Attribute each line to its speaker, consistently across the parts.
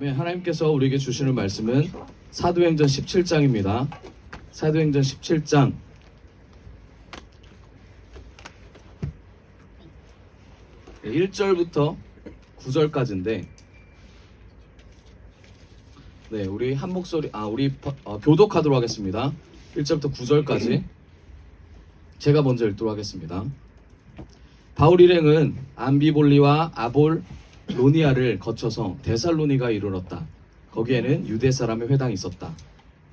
Speaker 1: 아멘. 하나님께서 우리에게 주시는 말씀은 사도행전 17장입니다. 사도행전 17장 1절부터 9절까지인데, 네, 우리 한 목소리, 우리 교독하도록 하겠습니다. 1절부터 9절까지 제가 먼저 읽도록 하겠습니다. 바울 일행은 암비볼리와 아볼로니아를 거쳐서 데살로니가에 이르렀다. 거기에는 유대 사람의 회당이 있었다.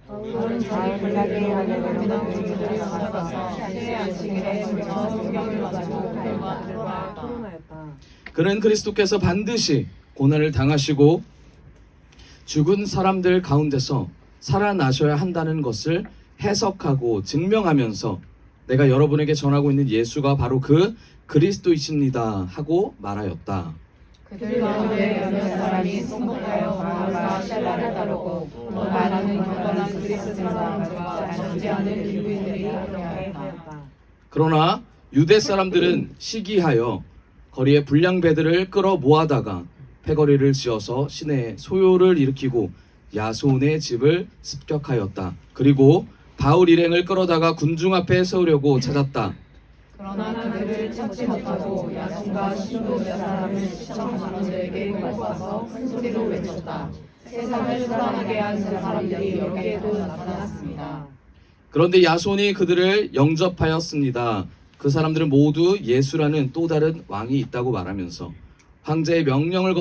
Speaker 2: 바울은 자기 군락에 회당 주민들이 찾아가서 새 안식일에 불러 성경을 가지고 그들과 토론하였다.
Speaker 1: 그는 그리스도께서 반드시 고난을 당하시고 죽은 사람들 가운데서 살아나셔야 한다는 것을 해석하고 증명하면서 내가 여러분에게 전하고 있는 예수가 바로 그 그리스도이십니다 하고 말하였다.
Speaker 2: 그들 가운데 여러 사람이 송복하여 바울과 샬라를 따르고 또 많은 경건한 그리스 사람들과 존재하는 유대인들이 그렇게 하였다.
Speaker 1: 그러나 유대 사람들은 시기하여 거리에 불량배들을 끌어 모아다가 패거리를 지어서 시내에 소요를 일으키고 야손의 집을 습격하였다. 그리고 바울 일행을 끌어다가 군중 앞에 세우려고 찾았다.
Speaker 2: 그러나 그들을 찾지 못하고 야손과 시도 사람을 시청 관원들에게 끌고 와서 큰 소리로 외쳤다. 세상을 살아나게 한 사람들이 여기에도 나타났습니다.
Speaker 1: 그런데 야손이 그들을 영접하였습니다. 그 사람들은 모두 예수라는 또 다른 왕이 있다고 말하면서 황제의 명령을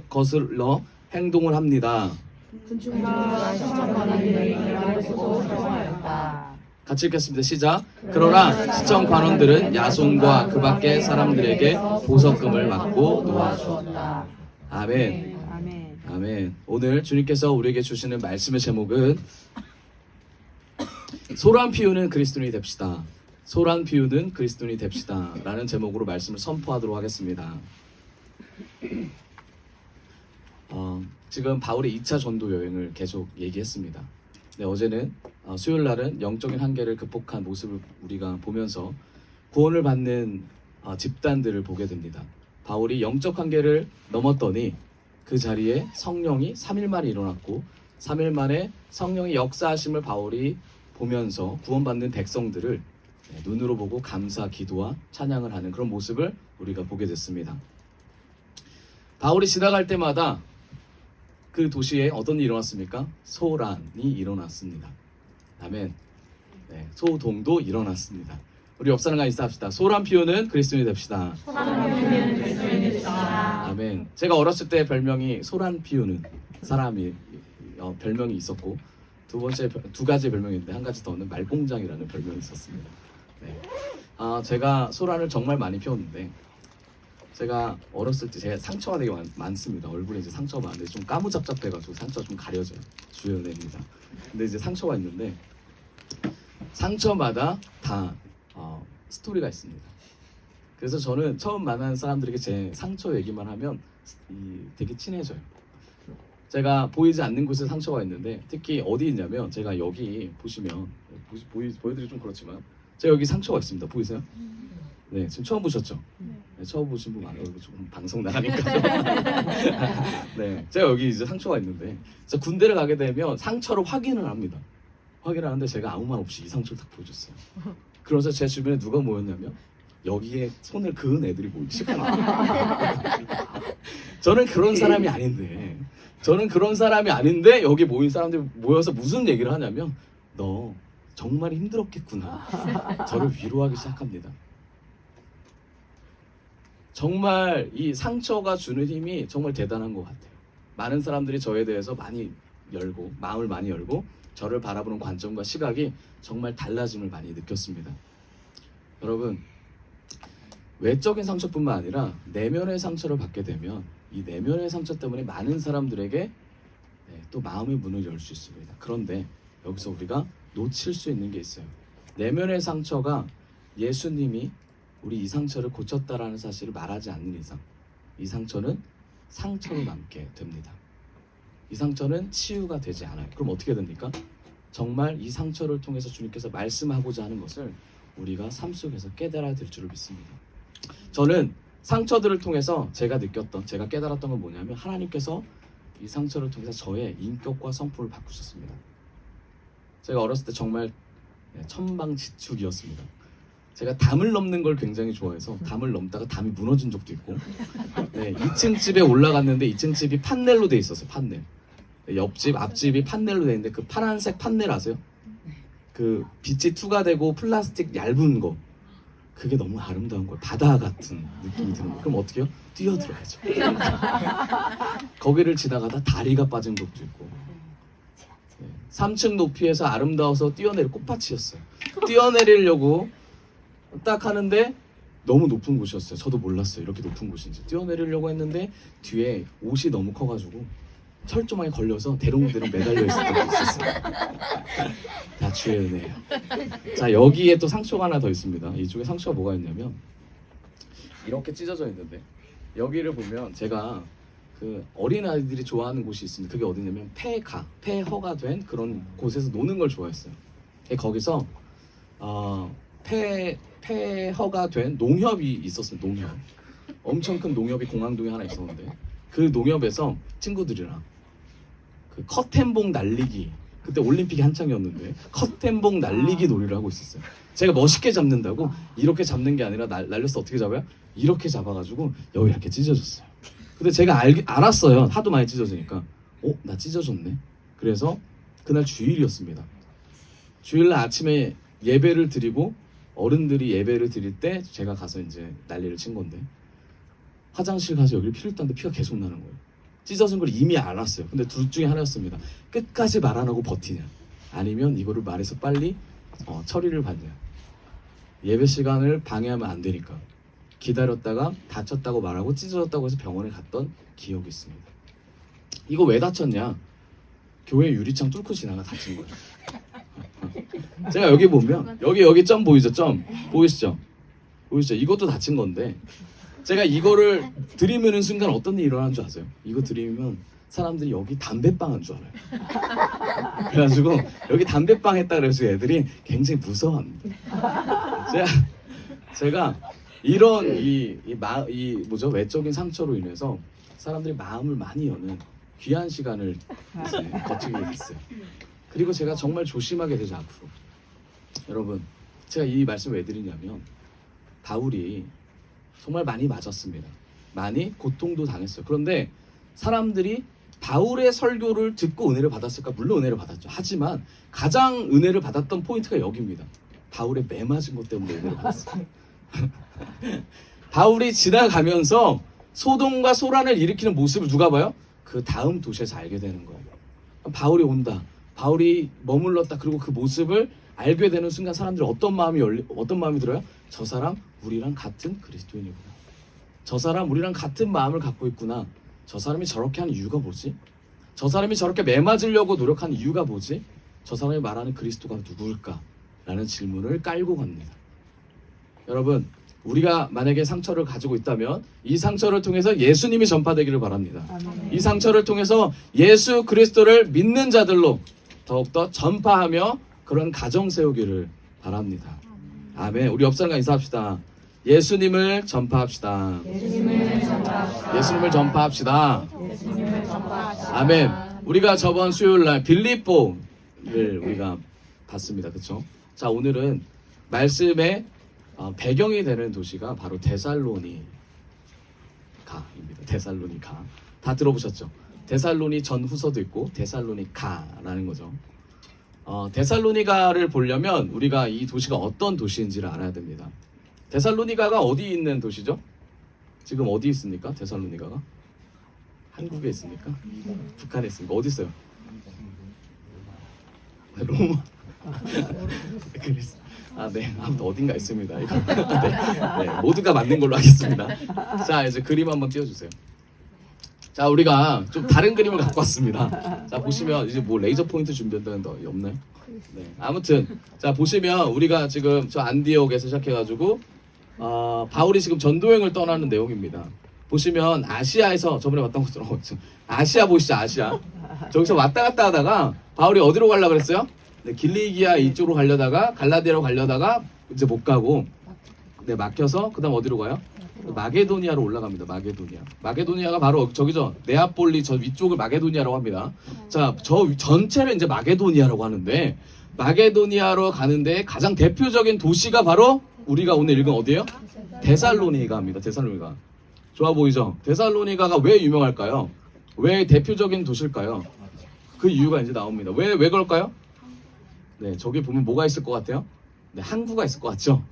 Speaker 1: 거슬러 행동을 합니다.
Speaker 2: 군중과 시청 관원들이 이를 보고 조롱하였다.
Speaker 1: 같이 읽겠습니다. 시작. 그러나 시청 관원들은 야손과 그 밖의 사람들에게 보석금을 받고 놓아주었다. 아멘. 아멘. 오늘 주님께서 우리에게 주시는 말씀의 제목은 소란 피우는 그리스도인이 됩시다. 소란 피우는 그리스도인이 됩시다 라는 제목으로 말씀을 선포하도록 하겠습니다. 지금 바울의 2차 전도 여행을 계속 얘기했습니다. 네, 어제는 수요일 날은 영적인 한계를 극복한 모습을 우리가 보면서 구원을 받는 집단들을 보게 됩니다. 바울이 영적 한계를 넘었더니 그 자리에 성령이 3일 만에 일어났고 3일 만에 성령의 역사하심을 바울이 보면서 구원받는 백성들을 눈으로 보고 감사, 기도와 찬양을 하는 그런 모습을 우리가 보게 됐습니다. 바울이 지나갈 때마다 그 도시에 어떤 일이 일어났습니까? 소란이 일어났습니다. 아멘. 네, 소동도 일어났습니다. 우리 옆 사람과 인사합시다. 소란 피우는 그리스도인이 됩시다.
Speaker 2: 소란 피우는 그리스도인이 됩시다.
Speaker 1: 아멘. 제가 어렸을 때 별명이 소란 피우는 사람이 별명이 있었고 두 가지 별명이 있는데 한 가지 더는 말공장이라는 별명이 있었습니다. 네. 제가 소란을 정말 많이 피웠는데 제가 어렸을 때 제가 상처가 되게 많습니다. 얼굴에 이제 상처가 많은데 좀 까무잡잡해가지고 상처가 좀 가려져요. 주연입니다. 근데 이제 상처가 있는데 상처마다 다 스토리가 있습니다. 그래서 저는 처음 만난 사람들에게 제 상처 얘기만 하면 되게 친해져요. 제가 보이지 않는 곳에 상처가 있는데 특히 어디 있냐면 제가 여기 보시면 보여드리기 좀 그렇지만 제가 여기 상처가 있습니다. 보이세요? 네, 지금 처음 보셨죠? 네, 처음 보신 분 많아요. 조금 방송 나가니까. 네, 제가 여기 이제 상처가 있는데, 제가 군대를 가게 되면 상처를 확인을 합니다. 확인을 하는데 제가 아무 말 없이 이 상처를 딱 보여줬어요. 그러면서 제 주변에 누가 모였냐면 여기에 손을 그은 애들이 모이기 시작합니다. 저는 그런 사람이 아닌데 여기 모인 사람들이 모여서 무슨 얘기를 하냐면 너 정말 힘들었겠구나. 저를 위로하기 시작합니다. 정말 이 상처가 주는 힘이 정말 대단한 것 같아요. 많은 사람들이 저에 대해서 많이 열고 마음을 많이 열고 저를 바라보는 관점과 시각이 정말 달라짐을 많이 느꼈습니다. 여러분, 외적인 상처뿐만 아니라 내면의 상처를 받게 되면 이 내면의 상처 때문에 많은 사람들에게 또 마음의 문을 열 수 있습니다. 그런데 여기서 우리가 놓칠 수 있는 게 있어요. 내면의 상처가 예수님이 우리 이 상처를 고쳤다라는 사실을 말하지 않는 이상 이 상처는 상처로 남게 됩니다. 이 상처는 치유가 되지 않아요. 그럼 어떻게 됩니까? 정말 이 상처를 통해서 주님께서 말씀하고자 하는 것을 우리가 삶 속에서 깨달아야 될 줄을 믿습니다. 저는 상처들을 통해서 제가 깨달았던 건 뭐냐면 하나님께서 이 상처를 통해서 저의 인격과 성품을 바꾸셨습니다. 제가 어렸을 때 정말 천방지축이었습니다. 제가 담을 넘는 걸 굉장히 좋아해서 담을 넘다가 담이 무너진 적도 있고, 2층 집에 올라갔는데 2층 집이 판넬로 돼 있었어요. 판넬. 옆집, 앞집이 판넬로 돼 있는데 그 파란색 판넬 아세요? 그 빛이 투과되고 플라스틱 얇은 거, 그게 너무 아름다운 거예요. 바다 같은 느낌이 드는 거예요. 그럼 어떻게 해요? 뛰어들어야죠. 거기를 지나가다 다리가 빠진 적도 있고, 3층 높이에서 아름다워서 뛰어내릴 꽃밭이었어요. 뛰어내리려고 딱 하는데 너무 높은 곳이었어요. 저도 몰랐어요. 이렇게 높은 곳인지. 뛰어내리려고 했는데 뒤에 옷이 너무 커가지고 철조망에 걸려서 대롱대롱 매달려 있을 때가 있었어요. 다 주의 은혜예요. 자, 여기에 또 상처가 하나 더 있습니다. 이쪽에 상처가 뭐가 있냐면 이렇게 찢어져 있는데, 여기를 보면 제가 그 어린 아이들이 좋아하는 곳이 있습니다. 그게 어디냐면 폐허가 된 그런 곳에서 노는 걸 좋아했어요. 거기서 폐허가 된 농협이 있었어요. 농협. 엄청 큰 농협이 공항동에 하나 있었는데, 그 농협에서 친구들이랑 그 커튼봉 날리기, 그때 올림픽이 한창이었는데 커튼봉 날리기 놀이를 하고 있었어요. 제가 멋있게 잡는다고 이렇게 잡는 게 아니라 날려서 어떻게 잡아요? 이렇게 잡아가지고 여기 이렇게 찢어졌어요. 근데 제가 알았어요. 하도 많이 찢어지니까. 나 찢어졌네. 그래서 그날 주일이었습니다. 주일날 아침에 예배를 드리고 어른들이 예배를 드릴 때 제가 가서 이제 난리를 친 건데, 화장실 가서 여기를 피를 땄는데 피가 계속 나는 거예요. 찢어진 걸 이미 알았어요. 근데 둘 중에 하나였습니다. 끝까지 말 안 하고 버티냐, 아니면 이거를 말해서 빨리 처리를 받냐. 예배 시간을 방해하면 안 되니까 기다렸다가 다쳤다고 말하고 찢어졌다고 해서 병원에 갔던 기억이 있습니다. 이거 왜 다쳤냐? 교회 유리창 뚫고 지나가 다친 거예요. 제가 여기 보면 여기 점 보이죠? 점 보이시죠? 이것도 다친 건데, 제가 이거를 들이미는 순간 어떤 일이 일어나는 줄 아세요? 이거 들이미면 사람들이 여기 담배빵 한 줄 알아요. 그래가지고 여기 담배빵 했다 그래서 애들이 굉장히 무서워합니다. 제가 이런 이 외적인 상처로 인해서 사람들이 마음을 많이 여는 귀한 시간을 이제 거치게 됐어요. 그리고 제가 정말 조심하게 되죠, 앞으로. 여러분, 제가 이 말씀을 왜 드리냐면, 바울이 정말 많이 맞았습니다. 많이 고통도 당했어요. 그런데 사람들이 바울의 설교를 듣고 은혜를 받았을까? 물론 은혜를 받았죠. 하지만 가장 은혜를 받았던 포인트가 여기입니다. 바울의 매 맞은 것 때문에 은혜를 받았어요. 바울이 지나가면서 소돔과 소란을 일으키는 모습을 누가 봐요? 그 다음 도시에서 알게 되는 거예요. 바울이 온다, 바울이 머물렀다, 그리고 그 모습을 알게 되는 순간 사람들이 어떤 마음이 들어요? 저 사람 우리랑 같은 그리스도인이구나. 저 사람 우리랑 같은 마음을 갖고 있구나. 저 사람이 저렇게 하는 이유가 뭐지? 저 사람이 저렇게 매맞으려고 노력하는 이유가 뭐지? 저 사람이 말하는 그리스도가 누구일까? 라는 질문을 깔고 갑니다. 여러분, 우리가 만약에 상처를 가지고 있다면 이 상처를 통해서 예수님이 전파되기를 바랍니다. 이 상처를 통해서 예수 그리스도를 믿는 자들로 더욱더 전파하며 그런 가정 세우기를 바랍니다. 아멘. 우리 옆 사람과 인사합시다. 예수님을 전파합시다. 예수님을 전파합시다. 아멘. 우리가 저번 수요일날 빌립보를 우리가 봤습니다. 그렇죠? 자, 오늘은 말씀의 배경이 되는 도시가 바로 데살로니가입니다. 데살로니가. 다 들어보셨죠? 데살로니 전후서도 있고 데살로니가라는 거죠. 데살로니가를 보려면 우리가 이 도시가 어떤 도시인지를 알아야 됩니다. 데살로니가가 어디 있는 도시죠? 지금 어디 있습니까? 데살로니가가? 한국에 있습니까? 북한에 있습니까? 어디 있어요? 로마. 그래서 네, 아무튼 어딘가 있습니다. 이거. 네, 모두가 맞는 걸로 하겠습니다. 자, 이제 그림 한번 띄워주세요. 자, 우리가 좀 다른 그림을 갖고 왔습니다. 자, 보시면 이제 뭐 레이저 포인트 준비한다는 거 없나요? 네, 아무튼 자, 보시면 우리가 지금 저 안디옥에서 시작해가지고 바울이 지금 전도행을 떠나는 내용입니다. 보시면 아시아에서 저번에 왔던 것처럼 아시아 보시죠, 아시아. 저기서 왔다 갔다 하다가 바울이 어디로 가려고 그랬어요? 네, 길리기아 이쪽으로 가려다가 갈라디아로 가려다가 이제 못 가고 막혀서 그다음 어디로 가요? 마게도니아로 올라갑니다. 마게도니아가 바로 저기죠. 네아폴리 저 위쪽을 마게도니아라고 합니다. 자, 저 전체를 이제 마게도니아라고 하는데 마게도니아로 가는데 가장 대표적인 도시가 바로 우리가 오늘 읽은 어디예요? 데살로니가입니다. 데살로니가. 좋아 보이죠? 데살로니가가 왜 유명할까요? 왜 대표적인 도시일까요? 그 이유가 이제 나옵니다. 왜 그럴까요? 네, 저기 보면 뭐가 있을 것 같아요? 네, 항구가 있을 것 같죠?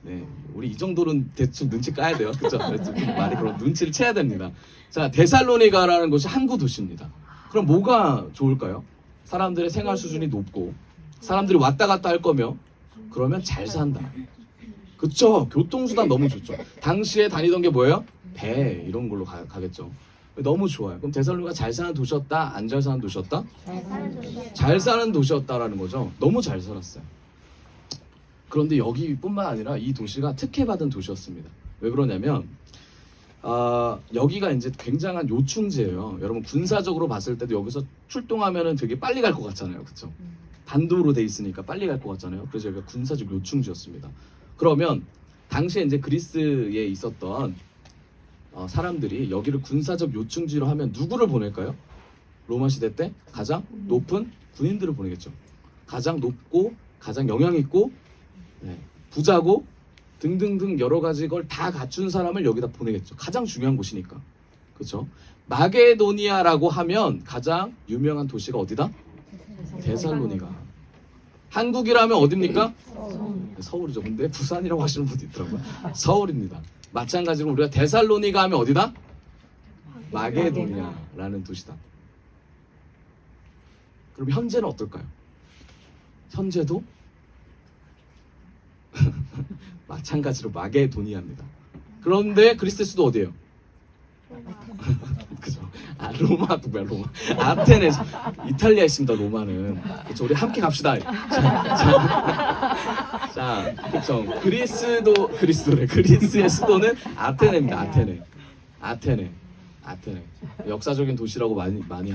Speaker 1: 네, 우리 이 정도는 대충 눈치 까야 돼요. 그죠? 말이 그런 눈치를 채야 됩니다. 자, 데살로니가라는 곳이 항구 도시입니다. 그럼 뭐가 좋을까요? 사람들의 생활 수준이 높고 사람들이 왔다 갔다 할 거며 그러면 잘 산다. 그쵸? 교통수단 너무 좋죠. 당시에 다니던 게 뭐예요? 배 이런 걸로 가겠죠. 너무 좋아요. 그럼 데살로니가 잘 사는 도시였다? 안 잘 사는 도시였다? 잘 사는 도시였다라는 거죠. 너무 잘 살았어요. 그런데 여기뿐만 아니라 이 도시가 특혜받은 도시였습니다. 왜 그러냐면 여기가 이제 굉장한 요충지예요. 여러분 군사적으로 봤을 때도 여기서 출동하면은 되게 빨리 갈 것 같잖아요. 그렇죠? 반도로 돼 있으니까 빨리 갈 것 같잖아요. 그래서 여기가 군사적 요충지였습니다. 그러면 당시에 이제 그리스에 있었던 사람들이 여기를 군사적 요충지로 하면 누구를 보낼까요? 로마 시대 때 가장 높은 군인들을 보내겠죠. 가장 높고 가장 영향 있고 부자고 등등등 여러 가지 걸 다 갖춘 사람을 여기다 보내겠죠. 가장 중요한 곳이니까. 그렇죠? 마게도니아라고 하면 가장 유명한 도시가 어디다? 데살로니가. 한국이라면 어딥니까? 서울이죠. 근데 부산이라고 하시는 분도 있더라고요. 서울입니다. 마찬가지로 우리가 데살로니가 하면 어디다? 마게도니아라는 도시다. 그럼 현재는 어떨까요? 현재도 마찬가지로 마게도니아입니다. 그런데 그리스 수도 어디예요? 그죠? 로마 누구야? 로마. 아테네. 이탈리아에 있습니다. 로마는. 그렇죠. 우리 함께 갑시다. 자, 그렇죠. 그리스의 수도는 아테네입니다. 아테네. 역사적인 도시라고 많이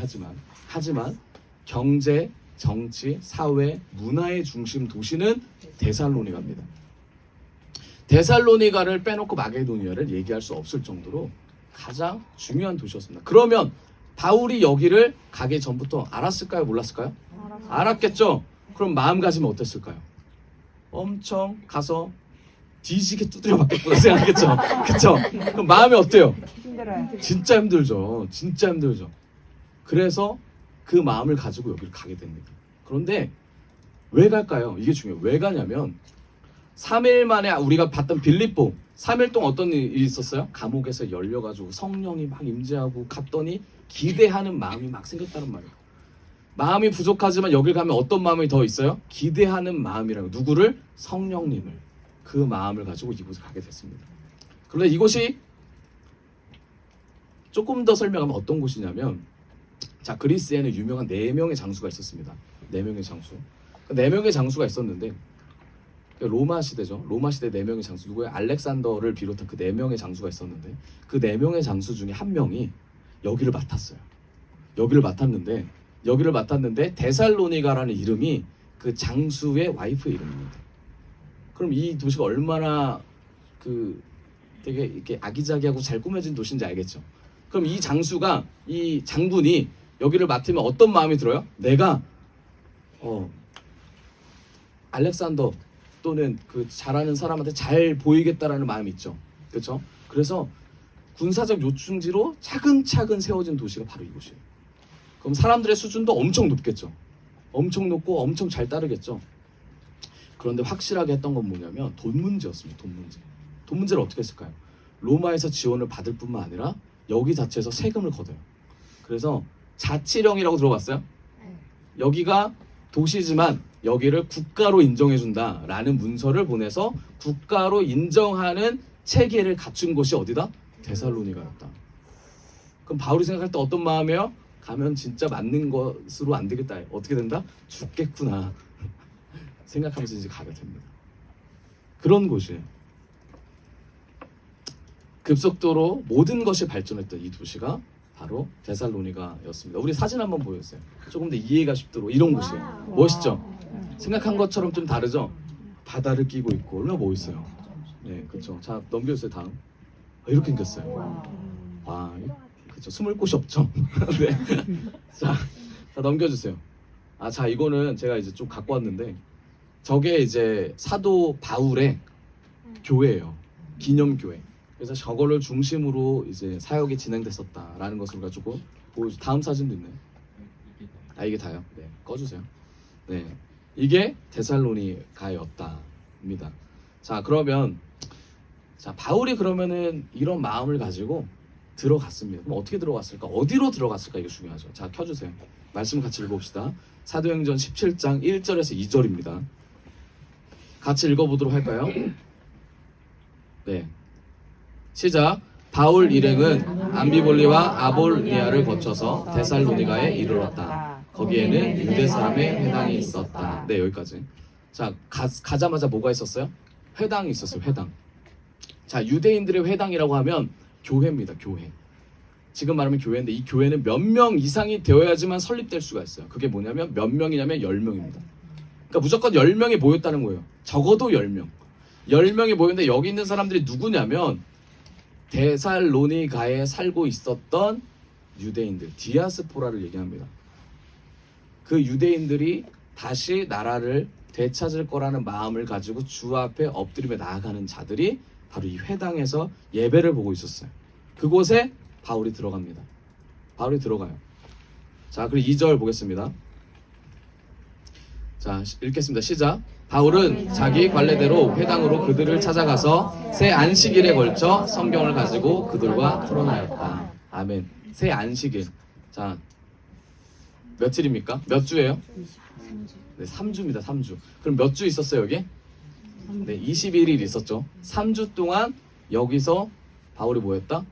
Speaker 1: 하지만 경제, 정치, 사회, 문화의 중심 도시는 데살로니가입니다. 데살로니가를 빼놓고 마게도니아를 얘기할 수 없을 정도로 가장 중요한 도시였습니다. 그러면 바울이 여기를 가기 전부터 알았을까요? 몰랐을까요? 알았겠죠? 그럼 마음가짐은 어땠을까요? 엄청 가서 뒤지게 두드려 맞겠구나 생각했겠죠? 그쵸? 그럼 마음이 어때요? 진짜 힘들죠. 그래서 그 마음을 가지고 여기를 가게 됩니다. 그런데 왜 갈까요? 이게 중요해요. 왜 가냐면 3일 만에 우리가 봤던 빌립보 3일 동안 어떤 일이 있었어요? 감옥에서 열려가지고 성령이 막 임재하고 갔더니 기대하는 마음이 막 생겼다는 말이에요. 마음이 부족하지만 여길 가면 어떤 마음이 더 있어요? 기대하는 마음이라고. 누구를? 성령님을. 그 마음을 가지고 이곳에 가게 됐습니다. 그런데 이곳이 조금 더 설명하면 어떤 곳이냐면 자, 그리스에는 유명한 4명의 장수가 있었습니다. 4명의 장수. 4명의 장수가 있었는데 로마 시대죠. 로마 시대 4명의 장수. 누구예요? 알렉산더를 비롯한 그 4명의 장수가 있었는데 그 4명의 장수 중에 한 명이 여기를 맡았어요. 여기를 맡았는데 데살로니가라는 이름이 그 장수의 와이프의 이름입니다. 그럼 이 도시가 얼마나 되게 이렇게 아기자기하고 잘 꾸며진 도시인지 알겠죠? 그럼 이 장군이 여기를 맡으면 어떤 마음이 들어요? 내가 알렉산더 또는 그 잘하는 사람한테 잘 보이겠다라는 마음이 있죠. 그렇죠? 그래서 군사적 요충지로 차근차근 세워진 도시가 바로 이곳이에요. 그럼 사람들의 수준도 엄청 높겠죠. 엄청 높고 엄청 잘 따르겠죠. 그런데 확실하게 했던 건 뭐냐면 돈 문제였습니다. 돈 문제를 어떻게 했을까요? 로마에서 지원을 받을 뿐만 아니라 여기 자체에서 세금을 걷어요. 그래서 자치령이라고 들어봤어요? 여기가 도시지만 여기를 국가로 인정해준다라는 문서를 보내서 국가로 인정하는 체계를 갖춘 곳이 어디다? 데살로니가였다. 그럼 바울이 생각할 때 어떤 마음이에요? 가면 진짜 맞는 것으로 안 되겠다. 어떻게 된다? 죽겠구나 생각하면서 이제 가게 됩니다. 그런 곳이에요. 급속도로 모든 것이 발전했던 이 도시가 바로 데살로니가였습니다. 우리 사진 한번 보여주세요. 조금 더 이해가 쉽도록 이런 곳이에요. 멋있죠? 생각한 것처럼 좀 다르죠? 바다를 끼고 있고 얼마나 멋있어요. 네, 그렇죠. 자, 넘겨주세요. 다음. 이렇게 생겼어요. 와, 그쵸. 숨을 곳이 없죠. 네. 자, 넘겨주세요. 자, 이거는 제가 이제 좀 갖고 왔는데, 저게 이제 사도 바울의 교회예요. 기념교회. 그래서 저거를 중심으로 이제 사역이 진행됐었다라는 것을 가지고 다음 사진도 있네요. 이게 다요. 네, 꺼주세요. 네, 이게 데살로니가였다입니다. 자, 그러면 바울이 그러면은 이런 마음을 가지고 들어갔습니다. 그럼 어떻게 들어갔을까? 어디로 들어갔을까? 이게 중요하죠. 자, 켜주세요. 말씀 같이 읽어봅시다. 사도행전 17장 1절에서 2절입니다. 같이 읽어보도록 할까요? 네, 시작. 바울 일행은 암비볼리와 아볼리아를 거쳐서 데살로니가에 이르렀다. 거기에는 유대 사람의 회당이 있었다. 네, 여기까지. 자, 가자마자 뭐가 있었어요? 회당이 있었어요. 회당. 자, 유대인들의 회당이라고 하면 교회입니다. 교회. 지금 말하면 교회인데, 이 교회는 몇 명 이상이 되어야지만 설립될 수가 있어요. 그게 뭐냐면 몇 명이냐면 10명입니다. 그러니까 무조건 10명이 모였다는 거예요. 적어도 10명. 10명이 모였는데 여기 있는 사람들이 누구냐면 데살로니가에 살고 있었던 유대인들, 디아스포라를 얘기합니다. 그 유대인들이 다시 나라를 되찾을 거라는 마음을 가지고 주 앞에 엎드리며 나아가는 자들이 바로 이 회당에서 예배를 보고 있었어요. 그곳에 바울이 들어갑니다. 바울이 들어가요. 자, 그리고 2절 보겠습니다. 자, 읽겠습니다. 시작. 바울은 자기 관례대로 회당으로 그들을 찾아가서 새 안식일에 걸쳐 성경을 가지고 그들과 토론하였다. 아멘. 새 안식일. 자, 며칠입니까? 몇 주예요? 네, 3주입니다. 3주. 그럼 몇 주 있었어요, 여기? 네, 21일 있었죠. 3주 동안 여기서 바울이 뭐 했다?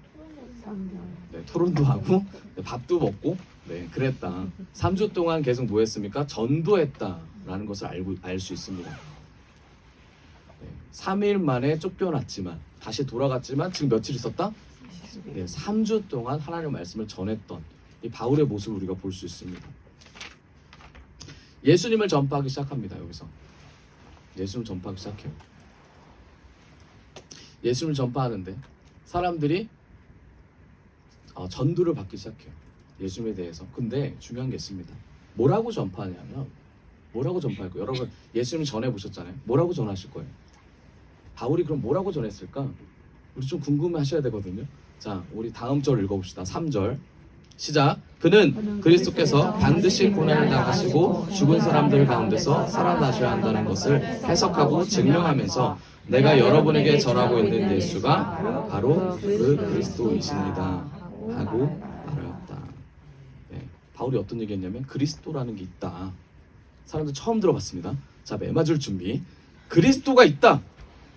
Speaker 1: 네, 토론도 하고 네, 밥도 먹고 네, 그랬다. 3주 동안 계속 뭐 했습니까? 전도했다라는 것을 알 수 있습니다. 네, 3일 만에 쫓겨났지만 다시 돌아갔지만 지금 며칠 있었다? 네, 3주 동안 하나님의 말씀을 전했던 이 바울의 모습을 우리가 볼 수 있습니다. 예수님을 전파하기 시작합니다. 여기서 예수님을 전파하기 시작해요. 예수님을 전파하는데 사람들이 전도를 받기 시작해요. 예수님에 대해서. 근데 중요한 게 있습니다. 뭐라고 전파하냐면 뭐라고 전파할 거예요? 여러분 예수님 전해보셨잖아요. 뭐라고 전하실 거예요? 바울이 그럼 뭐라고 전했을까? 우리 좀 궁금해하셔야 되거든요. 자, 우리 다음 절 읽어봅시다. 3절 시작. 그는 그리스도께서 반드시 고난을 당하시고 죽은 사람들 가운데서 살아나셔야 한다는 것을 해석하고 증명하면서 내가 여러분에게 전하고 있는 예수가 바로 그 그리스도이십니다 하고 말하였다. 네, 바울이 어떤 얘기했냐면 그리스도라는 게 있다. 사람들 처음 들어봤습니다. 자, 매맞을 준비. 그리스도가 있다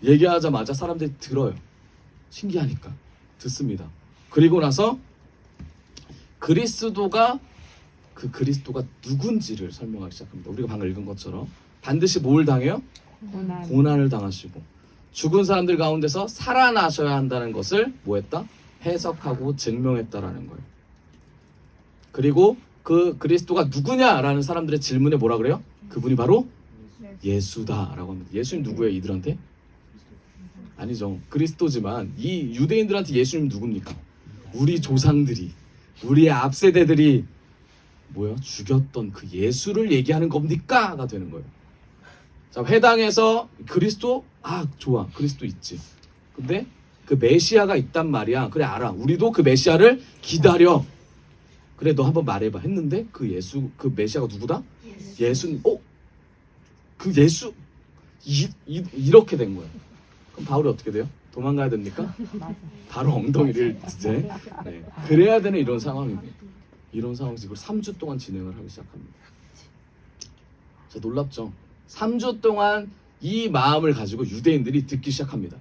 Speaker 1: 얘기하자마자 사람들이 들어요. 신기하니까 듣습니다. 그리고 나서 그리스도가 누군지를 설명하기 시작합니다. 우리가 방금 읽은 것처럼 반드시 뭘 당해요? 고난을 당하시고 죽은 사람들 가운데서 살아나셔야 한다는 것을 뭐 했다? 해석하고 증명했다라는 거예요. 그리고 그 그리스도가 누구냐라는 사람들의 질문에 뭐라 그래요? 그분이 바로 예수다라고 합니다. 예수님 누구예요? 이들한테? 아니죠. 그리스도지만 이 유대인들한테 예수님 누굽니까? 우리 조상들이 우리의 앞세대들이 뭐야? 죽였던 그 예수를 얘기하는 겁니까?가 되는 거예요. 자, 회당에서 그리스도? 좋아. 그리스도 있지. 근데 그 메시아가 있단 말이야. 그래, 알아. 우리도 그 메시아를 기다려. 그래, 너 한번 말해봐. 했는데 그 메시아가 누구다? 예수님. 그 예수? 이렇게 된 거예요. 그럼 바울이 어떻게 돼요? 도망가야 됩니까? 바로 엉덩이를 이제 네. 그래야 되는 이런 상황입니다. 이런 상황에서 이걸 3주 동안 진행을 하기 시작합니다. 자, 놀랍죠? 3주 동안 이 마음을 가지고 유대인들이 듣기 시작합니다.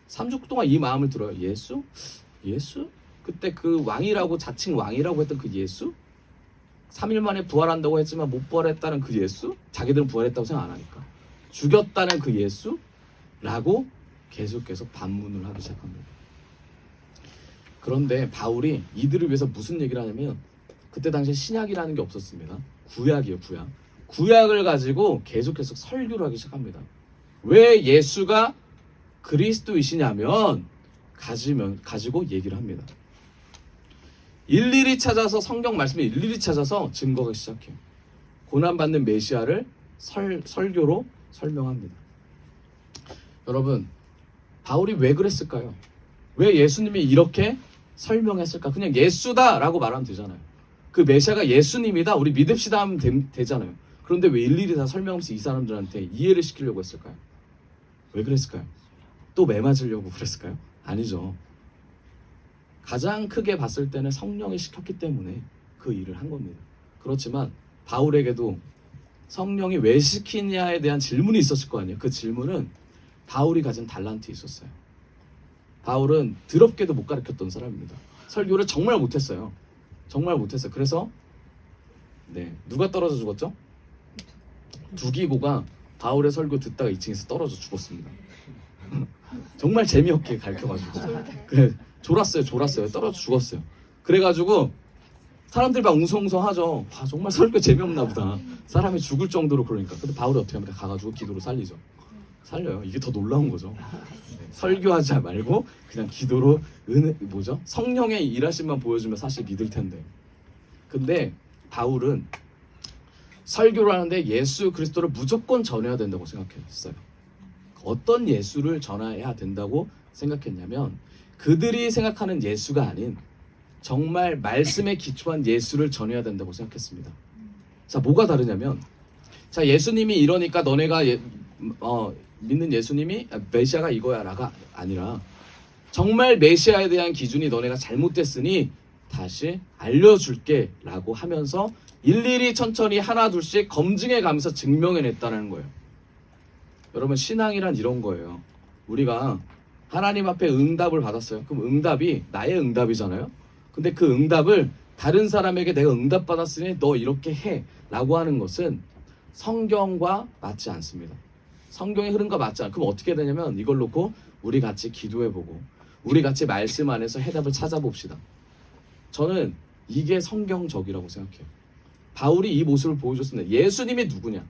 Speaker 1: 3주 동안 이 마음을 들어요. 예수? 예수? 그때 그 왕이라고 자칭 왕이라고 했던 그 예수? 3일 만에 부활한다고 했지만 못 부활했다는 그 예수? 자기들은 부활했다고 생각 안 하니까. 죽였다는 그 예수? 라고 계속 반문을 하기 시작합니다. 그런데 바울이 이들을 위해서 무슨 얘기를 하냐면 그때 당시에 신약이라는 게 없었습니다. 구약이에요. 구약을 가지고 계속 설교를 하기 시작합니다. 왜 예수가 그리스도이시냐면 가지고 얘기를 합니다. 일일이 찾아서 성경 말씀을 일일이 찾아서 증거하기 시작해요. 고난받는 메시아를 설교로 설명합니다. 여러분, 바울이 왜 그랬을까요? 왜 예수님이 이렇게 설명했을까? 그냥 예수다라고 말하면 되잖아요. 그 메시아가 예수님이다, 우리 믿읍시다 하면 되잖아요. 그런데 왜 일일이 다 설명하면서 이 사람들한테 이해를 시키려고 했을까요? 왜 그랬을까요? 또 매맞으려고 그랬을까요? 아니죠. 가장 크게 봤을 때는 성령이 시켰기 때문에 그 일을 한 겁니다. 그렇지만 바울에게도 성령이 왜 시키냐에 대한 질문이 있었을 거 아니에요. 그 질문은 바울이 가진 달란트 있었어요. 바울은 더럽게도 못 가르쳤던 사람입니다. 설교를 정말 못했어요. 정말 못했어요. 그래서 누가 떨어져 죽었죠? 두기고가 바울의 설교 듣다가 2층에서 떨어져 죽었습니다. 정말 재미없게 가르쳐가지고 졸았어요. 떨어져 죽었어요. 그래가지고 사람들이 막 웅성웅성하죠. 정말 설교 재미없나 보다. 사람이 죽을 정도로 그러니까. 근데 바울이 어떻게 합니까? 가가지고 기도로 살리죠. 살려요. 이게 더 놀라운 거죠. 설교하지 말고 그냥 기도로 성령의 일하심만 보여주면 사실 믿을 텐데. 근데 바울은 설교를 하는데 예수 그리스도를 무조건 전해야 된다고 생각했어요. 어떤 예수를 전해야 된다고 생각했냐면 그들이 생각하는 예수가 아닌 정말 말씀에 기초한 예수를 전해야 된다고 생각했습니다. 자, 뭐가 다르냐면, 자, 예수님이 이러니까 너네가 믿는 예수님이 메시아가 이거야라가 아니라 정말 메시아에 대한 기준이 너네가 잘못됐으니 다시 알려줄게 라고 하면서 일일이 천천히 하나 둘씩 검증해 가면서 증명해냈다는 거예요. 여러분, 신앙이란 이런 거예요. 우리가 하나님 앞에 응답을 받았어요. 그럼 응답이 나의 응답이잖아요. 근데 그 응답을 다른 사람에게 내가 응답받았으니 너 이렇게 해 라고 하는 것은 성경과 맞지 않습니다. 성경의 흐름과 맞지 않아요. 그럼 어떻게 되냐면 이걸 놓고 우리 같이 기도해보고 우리 같이 말씀 안에서 해답을 찾아봅시다. 저는 이게 성경적이라고 생각해요. 바울이 이 모습을 보여줬습니다. 예수님이 누구냐?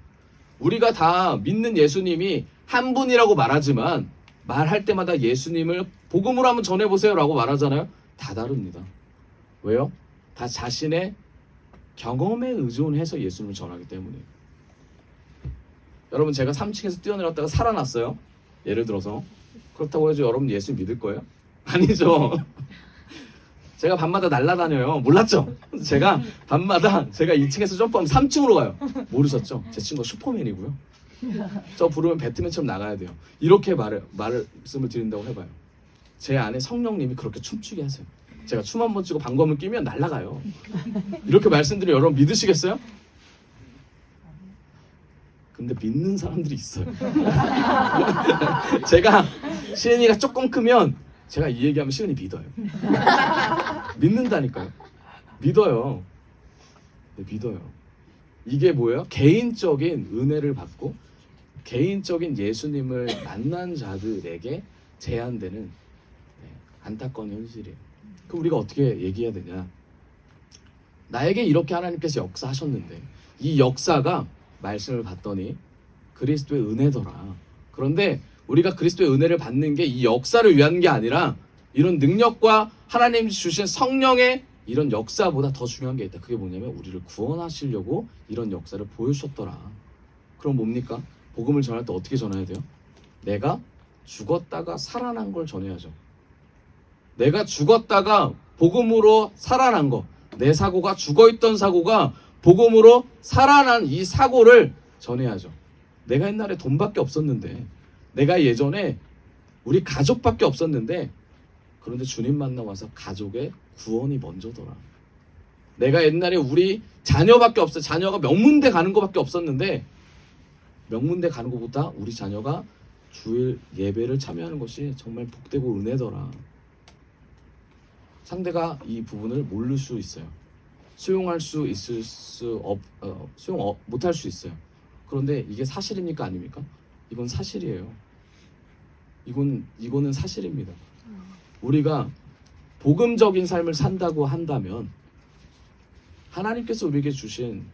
Speaker 1: 우리가 다 믿는 예수님이 한 분이라고 말하지만 말할 때마다 예수님을 복음으로 한번 전해보세요 라고 말하잖아요. 다 다릅니다. 왜요? 다 자신의 경험에 의존해서 예수님을 전하기 때문에. 여러분, 제가 3층에서 뛰어내렸다가 살아났어요. 예를 들어서. 그렇다고 해서 여러분 예수 믿을 거예요? 아니죠. 제가 밤마다 날아다녀요. 몰랐죠? 제가 밤마다 제가 2층에서 점프하면 3층으로 가요. 모르셨죠? 제 친구가 슈퍼맨이고요. 저 부르면 배트맨처럼 나가야 돼요. 이렇게 말씀을 드린다고 해봐요. 제 안에 성령님이 그렇게 춤추게 하세요. 제가 춤 한번 추고 방검을 끼면 날아가요. 이렇게 말씀드리면 여러분 믿으시겠어요? 근데 믿는 사람들이 있어요. 제가 시은이가 조금 크면 제가 이 얘기하면 시은이 믿어요. 믿는다니까요. 믿어요. 네, 믿어요. 이게 뭐예요? 개인적인 은혜를 받고 개인적인 예수님을 만난 자들에게 제한되는 안타까운 현실이에요. 그럼 우리가 어떻게 얘기해야 되냐? 나에게 이렇게 하나님께서 역사하셨는데 이 역사가 말씀을 봤더니 그리스도의 은혜더라. 그런데 우리가 그리스도의 은혜를 받는 게 이 역사를 위한 게 아니라 이런 능력과 하나님이 주신 성령의 이런 역사보다 더 중요한 게 있다. 그게 뭐냐면 우리를 구원하시려고 이런 역사를 보여주셨더라. 그럼 뭡니까? 복음을 전할 때 어떻게 전해야 돼요? 내가 죽었다가 살아난 걸 전해야죠. 내가 죽었다가 복음으로 살아난 거, 내 사고가 죽어있던 사고가 복음으로 살아난 이 사고를 전해야죠. 내가 옛날에 돈밖에 없었는데, 내가 예전에 우리 가족밖에 없었는데, 그런데 주님 만나와서 가족의 구원이 먼저더라. 내가 옛날에 우리 자녀밖에 없어. 자녀가 명문대 가는 것밖에 없었는데 명문대 가는 것보다 우리 자녀가 주일 예배를 참여하는 것이 정말 복되고 은혜더라. 상대가 이 부분을 모를 수 있어요. 수용 못할 수 있어요. 그런데 이게 사실입니까? 아닙니까? 이건 사실이에요. 이거는 사실입니다. 우리가 복음적인 삶을 산다고 한다면 하나님께서 우리에게 주신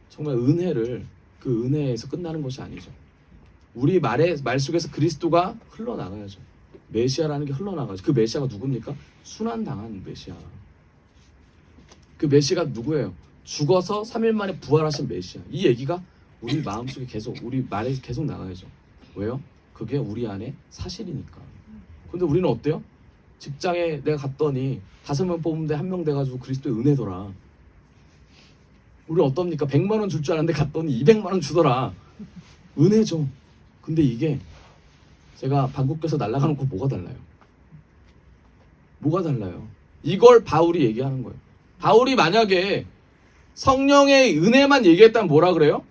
Speaker 1: 정말 은혜를 그 은혜에서 끝나는 것이 아니죠. 우리 말 속에서 그리스도가 흘러나가야죠. 메시아라는 게 흘러나가죠. 그 메시아가 누굽니까? 순환당한 메시아. 그 메시아가 누구예요? 죽어서 3일 만에 부활하신 메시아. 이 얘기가 우리 마음속에 계속, 우리 말에 계속 나가야죠. 왜요? 그게 우리 안에 사실이니까. 근데 우리는 어때요? 직장에 내가 갔더니 5명 뽑는데 1명 돼가지고 그리스도의 은혜더라. 우리 어떻습니까? 100만 원 줄 줄 알았는데 갔더니 200만 원 주더라. 은혜죠. 근데 이게 제가 방국교에서 날아가는 거 뭐가 달라요? 뭐가 달라요? 이걸 바울이 얘기하는 거예요. 바울이 만약에 성령의 은혜만 얘기했다면 뭐라 그래요?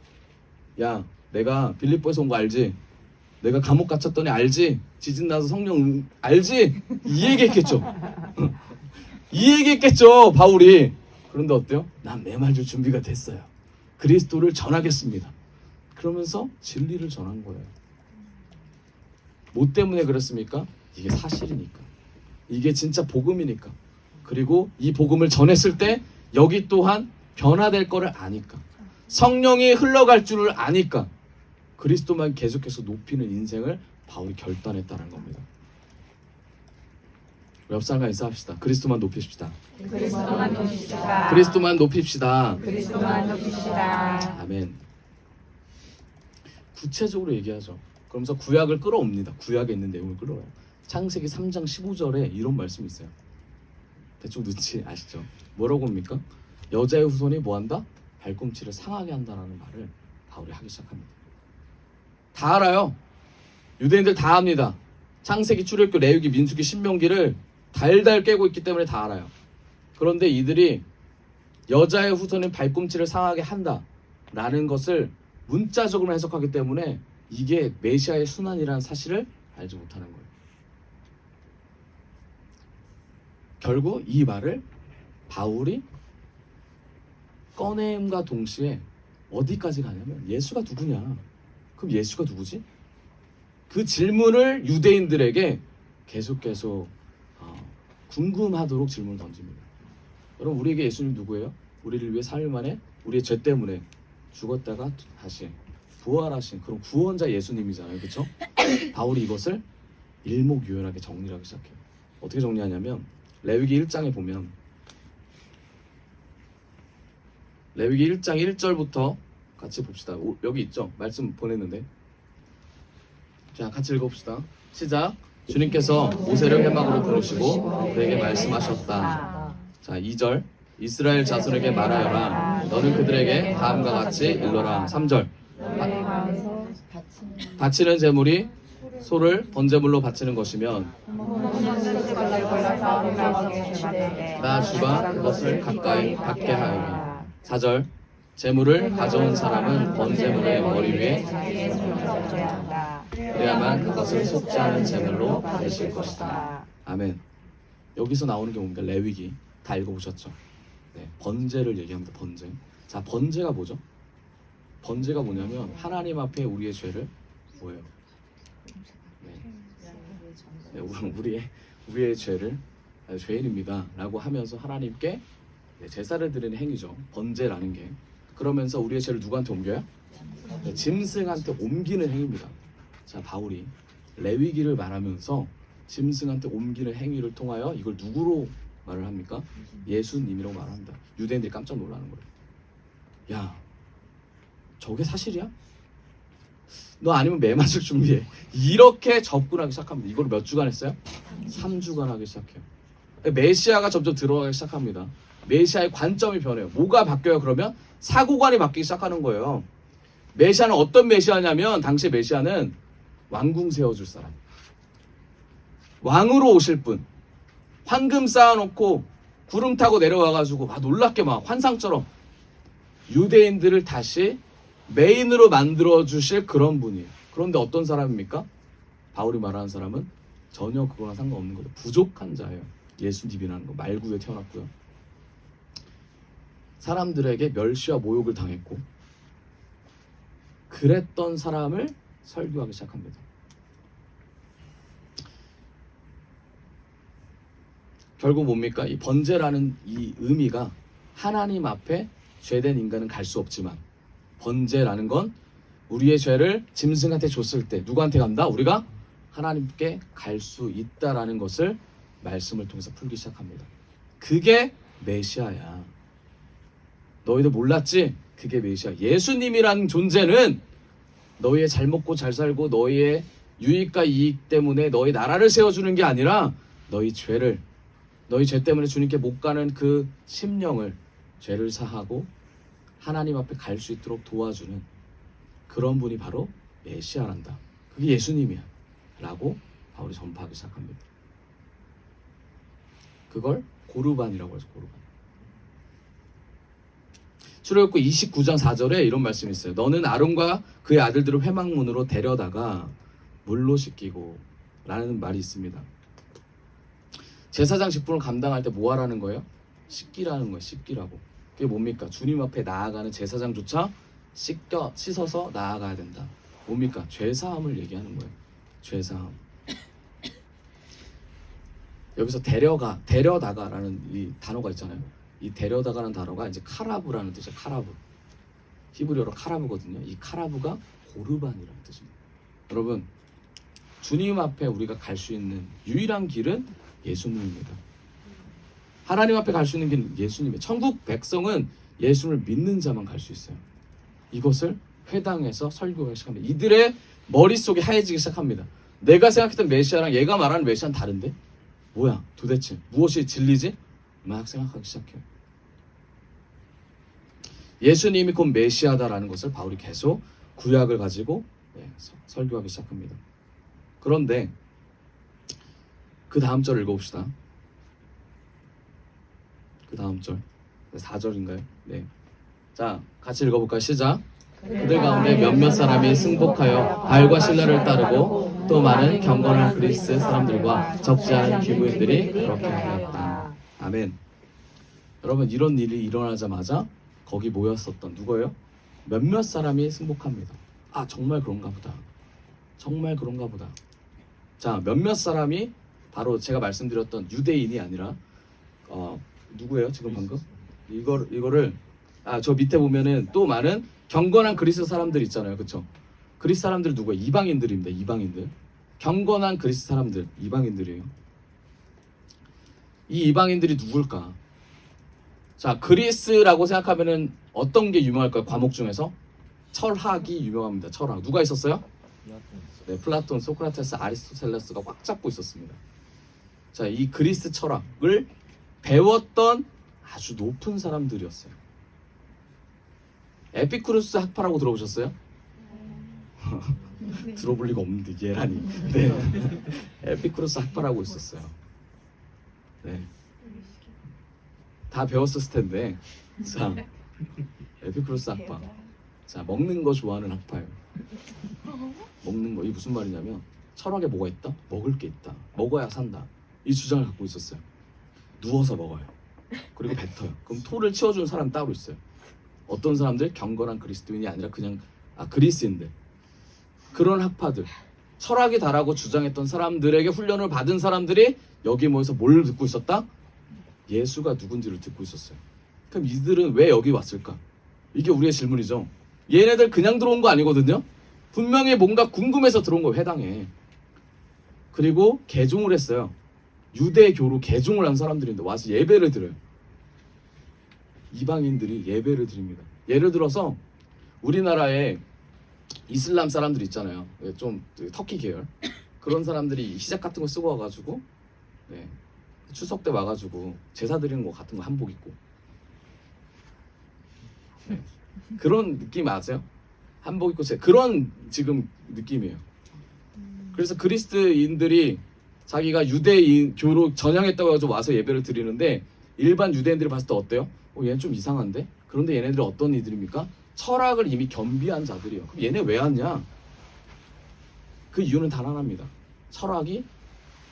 Speaker 1: 야, 내가 빌립보에서 온 거 알지? 내가 감옥 갇혔더니 알지? 지진 나서 성령 알지? 이 얘기했겠죠. 이 얘기했겠죠, 바울이. 그런데 어때요? 난 내 말 줄 준비가 됐어요. 그리스도를 전하겠습니다. 그러면서 진리를 전한 거예요. 뭐 때문에 그랬습니까? 이게 사실이니까. 이게 진짜 복음이니까. 그리고 이 복음을 전했을 때 여기 또한 변화될 거를 아니까. 성령이 흘러갈 줄을 아니까. 그리스도만 계속해서 높이는 인생을 바울이 결단했다는 겁니다. 옆 사람과 인사합시다. 그리스도만 높이십시다.
Speaker 2: 그리스도만 높이시다.
Speaker 1: 그리스도만 높입시다.
Speaker 2: 그리스도만 높이시다.
Speaker 1: 아멘. 구체적으로 얘기하죠. 그러면서 구약을 끌어옵니다. 구약에 있는 내용을 끌어와요. 창세기 3장 15절에 이런 말씀이 있어요. 대충 눈치 아시죠? 뭐라고 합니까? 여자의 후손이 뭐한다? 발꿈치를 상하게 한다라는 말을 바울이 하기 시작합니다. 다 알아요. 유대인들 다 압니다. 창세기, 출애굽기, 레위기, 민수기, 신명기를 달달 깨고 있기 때문에 다 알아요. 그런데 이들이 여자의 후손인 발꿈치를 상하게 한다라는 것을 문자적으로 해석하기 때문에 이게 메시아의 순환이라는 사실을 알지 못하는 거예요. 결국 이 말을 바울이 꺼냄과 동시에 어디까지 가냐면 예수가 누구냐? 그럼 예수가 누구지? 그 질문을 유대인들에게 계속 궁금하도록 질문을 던집니다. 여러분, 우리에게 예수님 누구예요? 우리를 위해 3일 만에 우리의 죄 때문에 죽었다가 다시 부활하신 그런 구원자 예수님이잖아요. 그렇죠? 바울이 이것을 일목요연하게 정리하기 시작해요. 어떻게 정리하냐면 레위기 1장에 보면 레위기 1장 1절부터 같이 봅시다. 여기 있죠? 말씀 보냈는데 자, 같이 읽어봅시다. 시작. 주님께서 모세를 회막으로 부르시고 그에게 말씀하셨다. 자, 2절. 이스라엘 자손에게 말하여라. 너는 그들에게 다음과 같이 일러라. 3절. 바치는 제물이 소를 번제물로 바치는 것이면 나 주가 그것을 가까이 받게 하여라. 4절. 제물을 가져온 사람은 번제물의 머리 위에 그래야만 그것을 속지 않은 제물로 받으실 것이다. 아멘. 여기서 나오는 게 뭡니까? 레위기. 다 읽어보셨죠? 네, 번제를 얘기합니다. 번제. 자, 번제가 뭐죠? 번제가 뭐냐면 하나님 앞에 우리의 죄를 뭐예요? 네, 우리의 죄를 죄인입니다 라고 하면서 하나님께 제사를 드리는 행위죠. 번제라는 게. 그러면서 우리의 죄를 누구한테 옮겨요? 네, 짐승한테 옮기는 행위입니다. 자, 바울이 레위기를 말하면서 짐승한테 옮기는 행위를 통하여 이걸 누구로 말을 합니까? 예수님이라고 말합니다. 유대인들이 깜짝 놀라는 거예요. 야, 저게 사실이야? 너 아니면 매 맞을 준비해. 이렇게 접근하기 시작합니다. 이걸 몇 주간 했어요? 3주간 하기 시작해요. 메시아가 점점 들어가기 시작합니다. 메시아의 관점이 변해요. 뭐가 바뀌어요? 그러면 사고관이 바뀌기 시작하는 거예요. 메시아는 어떤 메시아냐면 당시 메시아는 왕궁 세워줄 사람, 왕으로 오실 분, 황금 쌓아놓고 구름 타고 내려와가지고 막 놀랍게 막 환상처럼 유대인들을 다시 메인으로 만들어 주실 그런 분이에요. 그런데 어떤 사람입니까? 바울이 말하는 사람은 전혀 그거랑 상관없는 거죠. 부족한 자예요. 예수님이라는 거 말구에 태어났고요. 사람들에게 멸시와 모욕을 당했고 그랬던 사람을 설교하기 시작합니다. 결국 뭡니까? 이 번제라는 이 의미가 하나님 앞에 죄된 인간은 갈 수 없지만 번제라는 건 우리의 죄를 짐승한테 줬을 때 누구한테 간다? 우리가 하나님께 갈 수 있다라는 것을 말씀을 통해서 풀기 시작합니다. 그게 메시아야. 너희들 몰랐지? 그게 메시아. 예수님이라는 존재는 너희의 잘 먹고 잘 살고 너희의 유익과 이익 때문에 너희 나라를 세워주는 게 아니라 너희 죄 때문에 주님께 못 가는 그 심령을 죄를 사하고 하나님 앞에 갈 수 있도록 도와주는 그런 분이 바로 메시아란다. 그게 예수님이야 라고 바울이 전파하기 시작합니다. 그걸 고르반이라고 해서 고르반. 출애굽기 29장 4절에 이런 말씀이 있어요. 너는 아론과 그의 아들들을 회막문으로 데려다가 물로 씻기고 라는 말이 있습니다. 제사장 직분을 감당할 때 뭐 하라는 거예요? 씻기라는 거예요. 씻기라고. 그게 뭡니까? 주님 앞에 나아가는 제사장조차 씻어서 나아가야 된다. 뭡니까? 죄사함을 얘기하는 거예요. 죄사함. 여기서 데려다가라는 이 단어가 있잖아요. 이 데려다가라는 단어가 이제 카라브라는 뜻이에요. 카라브. 히브리어로 카라브거든요. 이 카라브가 고르반이라는 뜻입니다. 여러분, 주님 앞에 우리가 갈 수 있는 유일한 길은 예수님입니다. 하나님 앞에 갈 수 있는 길은 예수님이에요. 천국 백성은 예수님을 믿는 자만 갈 수 있어요. 이것을 회당에서 설교하기 시작합니다. 이들의 머릿속이 하얘지기 시작합니다. 내가 생각했던 메시아랑 얘가 말하는 메시아는 다른데? 뭐야 도대체 무엇이 진리지? 막 생각하기 시작해요. 예수님이 곧 메시아다라는 것을 바울이 계속 구약을 가지고 설교하기 시작합니다. 그런데 그 다음 절 읽어봅시다. 그 다음 절 4절인가요? 네. 자, 같이 읽어볼까요? 시작. 그들 가운데 몇몇 사람이 승복하여 바알과 신라를 따르고 또 많은 경건한 그리스 사람들과 적지 않은 귀부인들이 그렇게 하였다. 아멘. 여러분, 이런 일이 일어나자마자 거기 모였었던 누구예요? 몇몇 사람이 승복합니다. 아, 정말 그런가 보다. 정말 그런가 보다. 자, 몇몇 사람이 바로 제가 말씀드렸던 유대인이 아니라 누구예요? 지금 방금? 이거를 저 밑에 보면은 또 많은 경건한 그리스 사람들 있잖아요. 그렇죠? 그리스 사람들 누구예요? 이방인들입니다. 이방인들. 경건한 그리스 사람들 이방인들이에요. 이 이방인들이 누굴까? 자, 그리스라고 생각하면은 어떤 게 유명할까요? 과목 중에서 철학이 유명합니다. 철학. 누가 있었어요? 네, 플라톤, 소크라테스, 아리스토텔레스가 꽉 잡고 있었습니다. 자, 이 그리스 철학을 배웠던 아주 높은 사람들이었어요. 에피쿠루스 학파라고 들어보셨어요? 들어볼 리가 없는데 예란이. 네. 에피쿠루스 학파라고 있었어요. 네. 다 배웠었을 텐데. 자, 에피쿠루스 학파. 자, 먹는 거 좋아하는 학파예요. 먹는 거. 이게 무슨 말이냐면 철학에 뭐가 있다? 먹을 게 있다. 먹어야 산다. 이 주장을 갖고 있었어요. 누워서 먹어요. 그리고 뱉어요. 그럼 토를 치워주는 사람 따로 있어요. 어떤 사람들? 경건한 그리스도인이 아니라 그냥 그리스인들. 그런 학파들, 철학이 다라고 주장했던 사람들에게 훈련을 받은 사람들이 여기 모여서 뭘 듣고 있었다? 예수가 누군지를 듣고 있었어요. 그럼 이들은 왜 여기 왔을까? 이게 우리의 질문이죠. 얘네들 그냥 들어온 거 아니거든요. 분명히 뭔가 궁금해서 들어온 거예요. 회당에. 그리고 개종을 했어요. 유대교로 개종을 한 사람들인데 와서 예배를 드려요. 이방인들이 예배를 드립니다. 예를 들어서 우리나라에 이슬람 사람들 있잖아요. 좀 터키 계열 그런 사람들이 히잡 같은 거 쓰고 와가지고 추석 때 와가지고 제사 드리는 거 같은 거 한복 입고 그런 느낌 아세요? 한복 입고 그런 지금 느낌이에요. 그래서 그리스도인들이 자기가 유대인 교로 전향했다고 해가지고 와서 예배를 드리는데 일반 유대인들이 봤을 때 어때요? 얘는 좀 이상한데? 그런데 얘네들은 어떤 이들입니까? 철학을 이미 겸비한 자들이에요. 그럼 얘네 왜 왔냐? 그 이유는 단 하나입니다. 철학이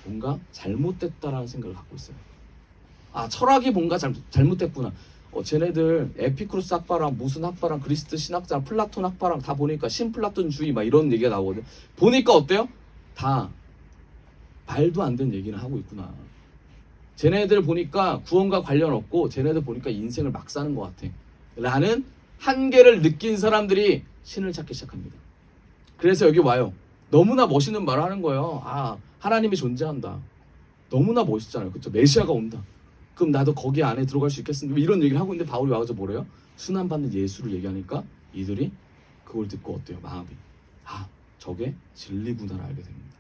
Speaker 1: 뭔가 잘못됐다라는 생각을 갖고 있어요. 아, 철학이 뭔가 잘못됐구나. 쟤네들 에피쿠루스 학파랑 무슨 학파랑 그리스 신학자랑 플라톤 학파랑 다 보니까 신플라톤주의 막 이런 얘기가 나오거든요. 보니까 어때요? 다 말도 안 되는 얘기는 하고 있구나. 쟤네들 보니까 구원과 관련 없고 쟤네들 보니까 인생을 막 사는 것 같아 라는 한계를 느낀 사람들이 신을 찾기 시작합니다. 그래서 여기 와요. 너무나 멋있는 말을 하는 거예요. 아, 하나님이 존재한다. 너무나 멋있잖아요. 그렇죠? 메시아가 온다. 그럼 나도 거기 안에 들어갈 수 있겠습니까? 이런 얘기를 하고 있는데 바울이 와서 뭐래요? 순환받는 예수를 얘기하니까 이들이 그걸 듣고 어때요? 마음이. 아, 저게 진리구나를 알게 됩니다.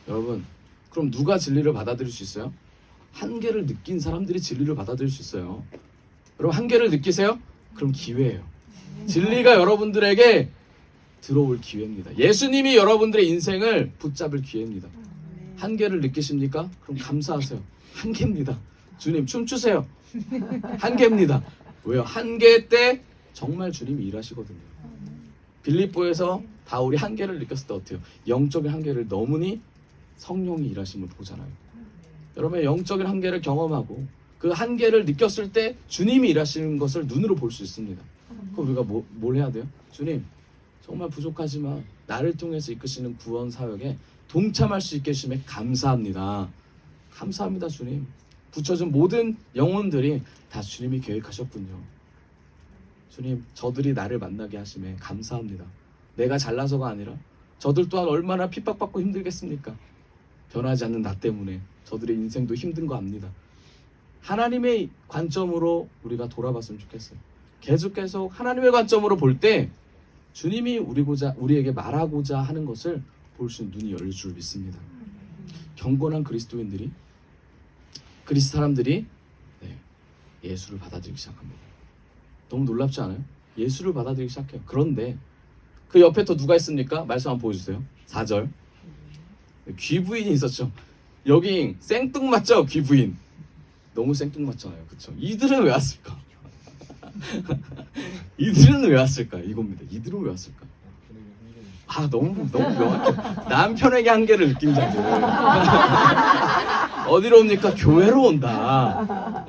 Speaker 1: 여러분, 그럼 누가 진리를 받아들일 수 있어요? 한계를 느낀 사람들이 진리를 받아들일 수 있어요. 여러분, 한계를 느끼세요? 그럼 기회예요. 진리가 여러분들에게 들어올 기회입니다. 예수님이 여러분들의 인생을 붙잡을 기회입니다. 한계를 느끼십니까? 그럼 감사하세요. 한계입니다. 주님 춤추세요. 한계입니다. 왜요? 한계 때 정말 주님이 일하시거든요. 빌립보에서 바울이 한계를 느꼈을 때 어때요? 영적인 한계를 넘으니 성령이 일하심을 보잖아요. 여러분, 영적인 한계를 경험하고 그 한계를 느꼈을 때 주님이 일하시는 것을 눈으로 볼 수 있습니다. 그럼 우리가 뭘 해야 돼요? 주님, 정말 부족하지만 나를 통해서 이끄시는 구원 사역에 동참할 수 있게 해주심에 감사합니다. 감사합니다, 주님. 붙여준 모든 영혼들이 다 주님이 계획하셨군요. 주님, 저들이 나를 만나게 하심에 감사합니다. 내가 잘나서가 아니라 저들 또한 얼마나 핍박받고 힘들겠습니까? 변하지 않는 나 때문에 저들의 인생도 힘든 거 압니다. 하나님의 관점으로 우리가 돌아봤으면 좋겠어요. 계속 하나님의 관점으로 볼 때 주님이 우리에게 말하고자 하는 것을 볼 수 있는 눈이 열릴 줄 믿습니다. 경건한 그리스도인들이, 그리스도 사람들이 예수를 받아들이기 시작합니다. 너무 놀랍지 않아요? 예수를 받아들이기 시작해요. 그런데 그 옆에 또 누가 있습니까? 말씀 한번 보여주세요. 4절. 귀부인이 있었죠. 여기 생뚱맞죠? 귀부인. 너무 생뚱맞잖아요. 그렇죠? 이들은 왜 왔을까? 이들은 왜 왔을까? 이겁니다. 이들은 왜 왔을까? 아, 너무 명확해. 남편에게 한계를 느낀 자들. 어디로 옵니까? 교회로 온다.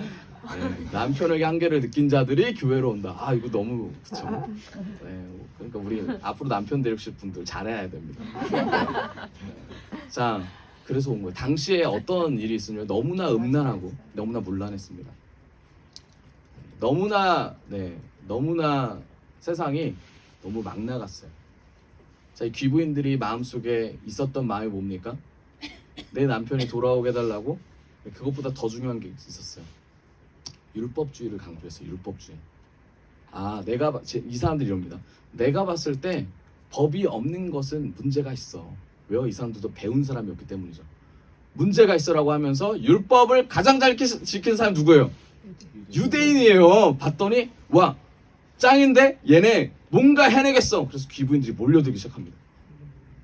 Speaker 1: 네, 남편에게 한계를 느낀 자들이 교회로 온다. 아, 이거 너무 그쵸? 네, 그러니까 우리 앞으로 남편 되실 분들 잘해야 됩니다. 네. 자, 그래서 온 거예요. 당시에 어떤 일이 있으면 너무나 음란하고 너무나 문란했습니다. 너무나 세상이 너무 막 나갔어요. 자, 이 귀부인들이 마음속에 있었던 마음이 뭡니까? 내 남편이 돌아오게 해달라고. 그것보다 더 중요한 게 있었어요. 율법주의를 강조했어요. 율법주의. 아, 이 사람들이 이럽니다. 내가 봤을 때 법이 없는 것은 문제가 있어. 왜요? 이 사람들도 배운 사람이었기 때문이죠. 문제가 있어라고 하면서 율법을 가장 잘 지키는 사람이 누구예요? 유대인이에요. 봤더니 와, 짱인데 얘네 뭔가 해내겠어. 그래서 귀부인들이 몰려들기 시작합니다.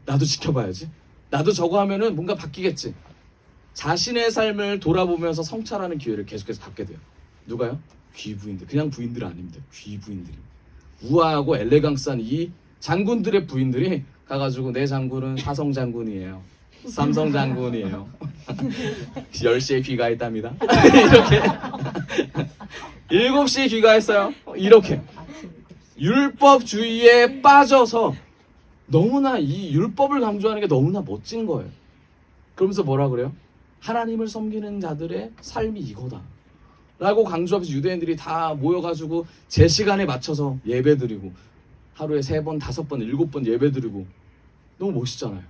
Speaker 1: 나도 지켜봐야지. 나도 저거 하면은 뭔가 바뀌겠지. 자신의 삶을 돌아보면서 성찰하는 기회를 계속해서 갖게 돼요. 누가요? 귀부인들. 그냥 부인들 아닙니다. 귀부인들이. 우아하고 엘레강스한 이 장군들의 부인들이 가가지고 내 장군은 사성 장군이에요. 삼성 장군이에요. 10시에 귀가했답니다. 이렇게 7시에 귀가했어요. 이렇게 율법주의에 빠져서 너무나 이 율법을 강조하는 게 너무나 멋진 거예요. 그러면서 뭐라 그래요? 하나님을 섬기는 자들의 삶이 이거다 라고 강조하면서 유대인들이 다 모여가지고 제 시간에 맞춰서 예배드리고 하루에 3번, 5번, 7번 예배드리고 너무 멋있잖아요.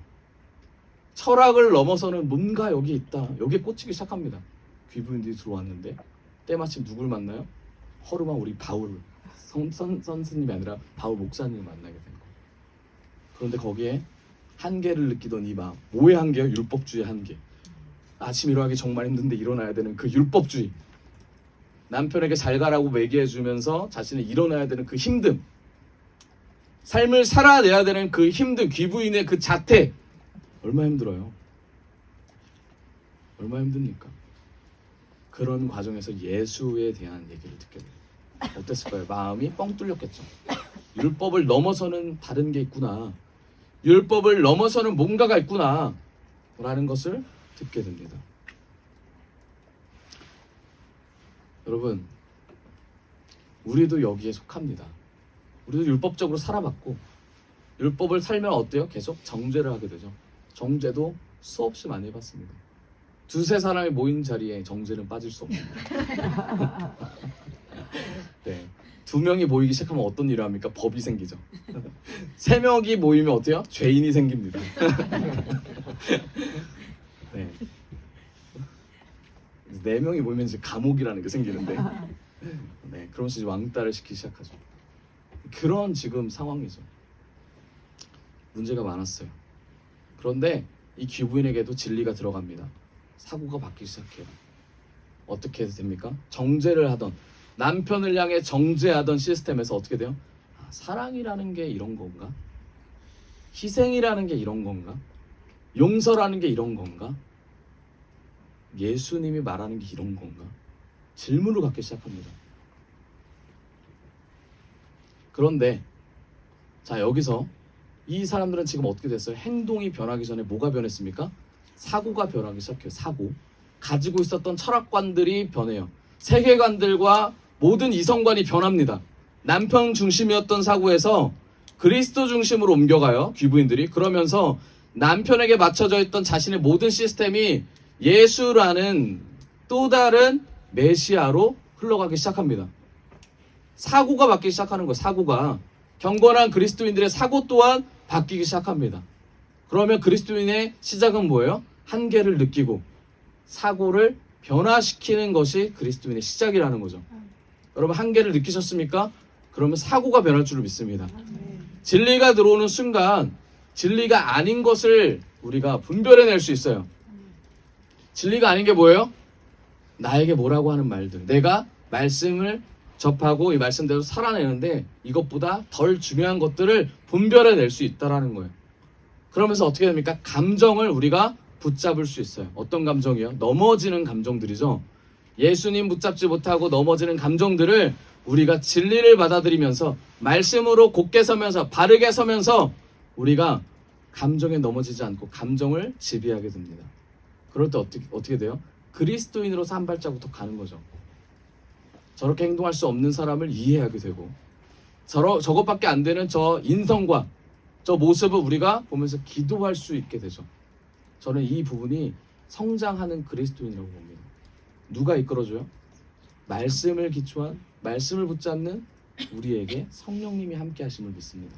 Speaker 1: 철학을 넘어서는 뭔가 여기 있다. 여기에 꽂히기 시작합니다. 귀부인들이 들어왔는데 때마침 누굴 만나요? 허름한 우리 바울 선생님이 아니라 바울 목사님을 만나게 된 거예요. 그런데 거기에 한계를 느끼던 이 마음, 뭐의 한계요? 율법주의 한계. 아침 일어나기 정말 힘든데 일어나야 되는 그 율법주의. 남편에게 잘 가라고 얘기해주면서 자신이 일어나야 되는 그 힘듦. 삶을 살아내야 되는 그 힘듦, 귀부인의 그 자태. 얼마나 힘들어요. 얼마나 힘듭니까? 그런 과정에서 예수에 대한 얘기를 듣게 돼요. 어땠을까요? 마음이 뻥 뚫렸겠죠. 율법을 넘어서는 다른 게 있구나. 율법을 넘어서는 뭔가가 있구나 라는 것을 듣게 됩니다. 여러분, 우리도 여기에 속합니다. 우리도 율법적으로 살아봤고 율법을 살면 어때요? 계속 정죄를 하게 되죠. 정죄도 수없이 많이 해봤습니다. 2-3 사람이 모인 자리에 정죄는 빠질 수 없습니다. 네, 두 명이 모이기 시작하면 어떤 일을 합니까? 법이 생기죠. 세 명이 모이면 어때요? 죄인이 생깁니다. 네. 네 명이 모이면 이제 감옥이라는 게 생기는데, 네, 그러면서 이제 왕따를 시키기 시작하죠. 그런 지금 상황이죠. 문제가 많았어요. 그런데 이 귀부인에게도 진리가 들어갑니다. 사고가 바뀌기 시작해요. 어떻게 됩니까? 정죄를 하던, 남편을 향해 정죄하던 시스템에서 어떻게 돼요? 아, 사랑이라는 게 이런 건가? 희생이라는 게 이런 건가? 용서라는 게 이런 건가? 예수님이 말하는 게 이런 건가? 질문을 갖기 시작합니다. 그런데 자, 여기서 이 사람들은 지금 어떻게 됐어요? 행동이 변하기 전에 뭐가 변했습니까? 사고가 변하기 시작해요. 사고. 가지고 있었던 철학관들이 변해요. 세계관들과 모든 이성관이 변합니다. 남편 중심이었던 사고에서 그리스도 중심으로 옮겨가요. 귀부인들이. 그러면서 남편에게 맞춰져 있던 자신의 모든 시스템이 예수라는 또 다른 메시아로 흘러가기 시작합니다. 사고가 바뀌기 시작하는 거예요. 사고가. 경건한 그리스도인들의 사고 또한 바뀌기 시작합니다. 그러면 그리스도인의 시작은 뭐예요? 한계를 느끼고 사고를 변화시키는 것이 그리스도인의 시작이라는 거죠. 여러분, 한계를 느끼셨습니까? 그러면 사고가 변할 줄을 믿습니다. 진리가 들어오는 순간 진리가 아닌 것을 우리가 분별해낼 수 있어요. 진리가 아닌 게 뭐예요? 나에게 뭐라고 하는 말들. 내가 말씀을 접하고 이 말씀대로 살아내는데 이것보다 덜 중요한 것들을 분별해낼 수 있다는 거예요. 그러면서 어떻게 됩니까? 감정을 우리가 붙잡을 수 있어요. 어떤 감정이요? 넘어지는 감정들이죠. 예수님 붙잡지 못하고 넘어지는 감정들을 우리가 진리를 받아들이면서 말씀으로 곧게 서면서 바르게 서면서 우리가 감정에 넘어지지 않고 감정을 지배하게 됩니다. 그럴 때 어떻게 돼요? 그리스도인으로서 한 발자국 더 가는 거죠. 저렇게 행동할 수 없는 사람을 이해하게 되고 저것밖에 안 되는 저 인성과 저 모습을 우리가 보면서 기도할 수 있게 되죠. 저는 이 부분이 성장하는 그리스도인이라고 봅니다. 누가 이끌어줘요? 말씀을 기초한, 말씀을 붙잡는 우리에게 성령님이 함께 하심을 믿습니다.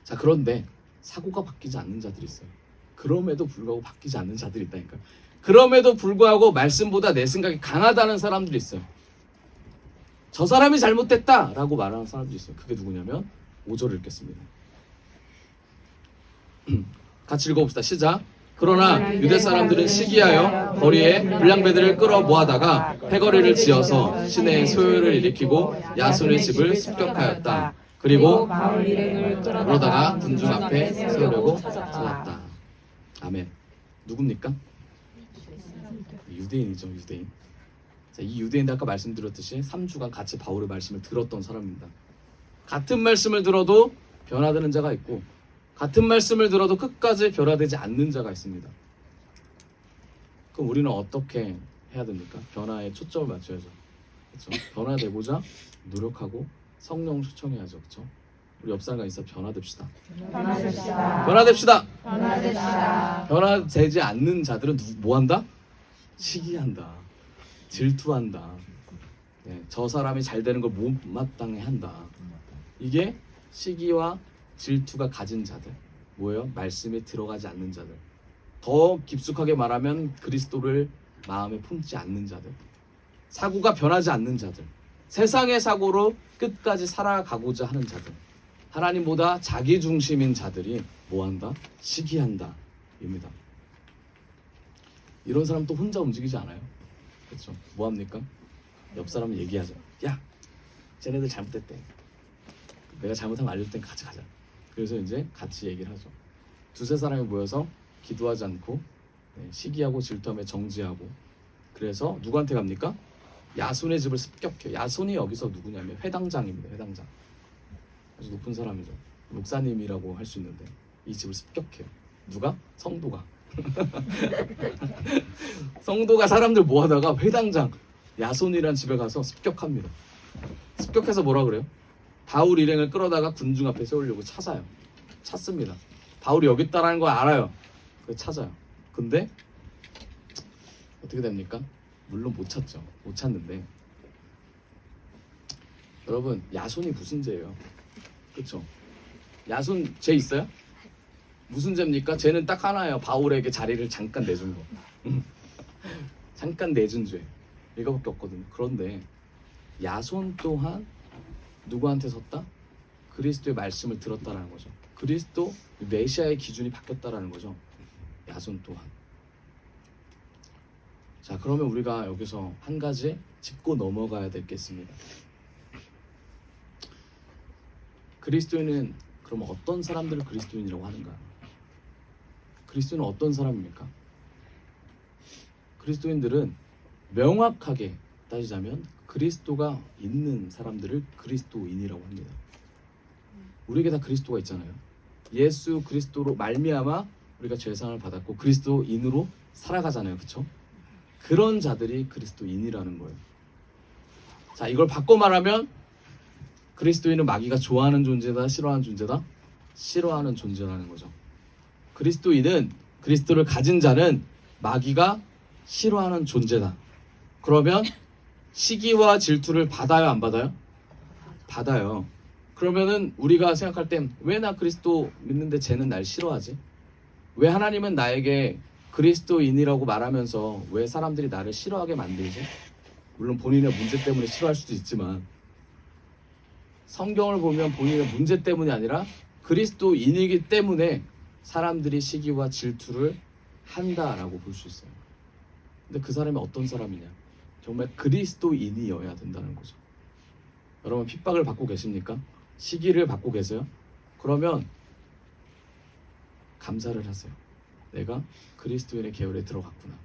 Speaker 1: 자, 그런데 사고가 바뀌지 않는 자들이 있어요. 그럼에도 불구하고 바뀌지 않는 자들이 있다니까요. 그럼에도 불구하고 말씀보다 내 생각이 강하다는 사람들이 있어요. 저 사람이 잘못됐다라고 말하는 사람들이 있어요. 그게 누구냐면 5절을 읽겠습니다. 같이 읽어봅시다. 시작. 그러나 유대 사람들은 시기하여 거리에 불량배들을 끌어 모아다가 패거리를 지어서 시내에 소요를 일으키고 야손의 집을 습격하였다. 그리고
Speaker 2: 바울 일행을
Speaker 1: 그러다가 군중 앞에 세우려고 찾았다. 아멘. 누굽니까? 유대인이죠. 유대인. 자, 이 유대인들 아까 말씀드렸듯이 3주간 같이 바울의 말씀을 들었던 사람입니다. 같은 말씀을 들어도 변화되는 자가 있고 같은 말씀을 들어도 끝까지 변화되지 않는 자가 있습니다. 그럼 우리는 어떻게 해야 됩니까? 변화에 초점을 맞춰야죠. 그렇죠? 변화되고자 노력하고 성령 초청해야죠. 그렇죠? 우리 옆 사람과 인사 변화됩시다.
Speaker 2: 변화됩시다.
Speaker 1: 변화됩시다.
Speaker 2: 변화됩시다.
Speaker 1: 변화되지 않는 자들은 뭐한다? 시기한다. 질투한다. 네, 저 사람이 잘 되는 걸 못마땅해 한다. 이게 시기와 질투가 가진 자들. 뭐예요? 말씀에 들어가지 않는 자들. 더 깊숙하게 말하면 그리스도를 마음에 품지 않는 자들. 사고가 변하지 않는 자들. 세상의 사고로 끝까지 살아가고자 하는 자들. 하나님보다 자기 중심인 자들이 뭐한다? 시기한다. 입니다. 이런 사람 또 혼자 움직이지 않아요. 그렇죠? 뭐합니까? 옆 사람 얘기하죠. 야, 쟤네들 잘못됐대. 내가 잘못하면 알려줄 땐 같이 가자. 그래서 이제 같이 얘기를 하죠. 두세 사람이 모여서 기도하지 않고 시기하고 질투하며 정지하고 그래서 누구한테 갑니까? 야손의 집을 습격해요. 야손이 여기서 누구냐면 회당장입니다. 회당장. 아주 높은 사람이죠. 목사님이라고 할 수 있는데 이 집을 습격해요. 누가? 성도가. 성도가 사람들 모아다가 회당장 야손이라는 집에 가서 습격합니다. 습격해서 뭐라 그래요? 바울 일행을 끌어다가 군중 앞에 세우려고 찾아요. 찾습니다. 바울이 여기 있다라는 걸 알아요. 그래서 찾아요. 근데 어떻게 됩니까? 물론 못 찾죠. 못 찾는데 여러분, 야손이 무슨 죄예요? 그렇죠? 야손 죄 있어요? 무슨 죄입니까? 죄는 딱 하나예요. 바울에게 자리를 잠깐 내준 거. 잠깐 내준 죄. 이거밖에 없거든요. 그런데 야손 또한 누구한테 섰다? 그리스도의 말씀을 들었다라는 거죠. 그리스도 메시아의 기준이 바뀌었다라는 거죠. 야손 또한. 자, 그러면 우리가 여기서 한 가지 짚고 넘어가야 될 게 있습니다. 그리스도인은 그럼 어떤 사람들을 그리스도인이라고 하는가? 그리스도인은 어떤 사람입니까? 그리스도인들은 명확하게 따지자면 그리스도가 있는 사람들을 그리스도인이라고 합니다. 우리에게 다 그리스도가 있잖아요. 예수 그리스도로 말미암아 우리가 죄상을 받았고 그리스도인으로 살아가잖아요. 그렇죠? 그런 자들이 그리스도인이라는 거예요. 자, 이걸 바꿔 말하면 그리스도인은 마귀가 좋아하는 존재다, 싫어하는 존재다? 싫어하는 존재라는 거죠. 그리스도인은, 그리스도를 가진 자는 마귀가 싫어하는 존재다. 그러면 시기와 질투를 받아요, 안 받아요? 받아요. 그러면은 우리가 생각할 땐 왜 나 그리스도 믿는데 쟤는 날 싫어하지? 왜 하나님은 나에게 그리스도인이라고 말하면서 왜 사람들이 나를 싫어하게 만들지? 물론 본인의 문제 때문에 싫어할 수도 있지만 성경을 보면 본인의 문제 때문이 아니라 그리스도인이기 때문에 사람들이 시기와 질투를 한다라고 볼 수 있어요. 근데 그 사람이 어떤 사람이냐? 정말 그리스도인이어야 된다는 거죠. 여러분 핍박을 받고 계십니까? 시기를 받고 계세요? 그러면 감사를 하세요. 내가 그리스도인의 계열에 들어갔구나.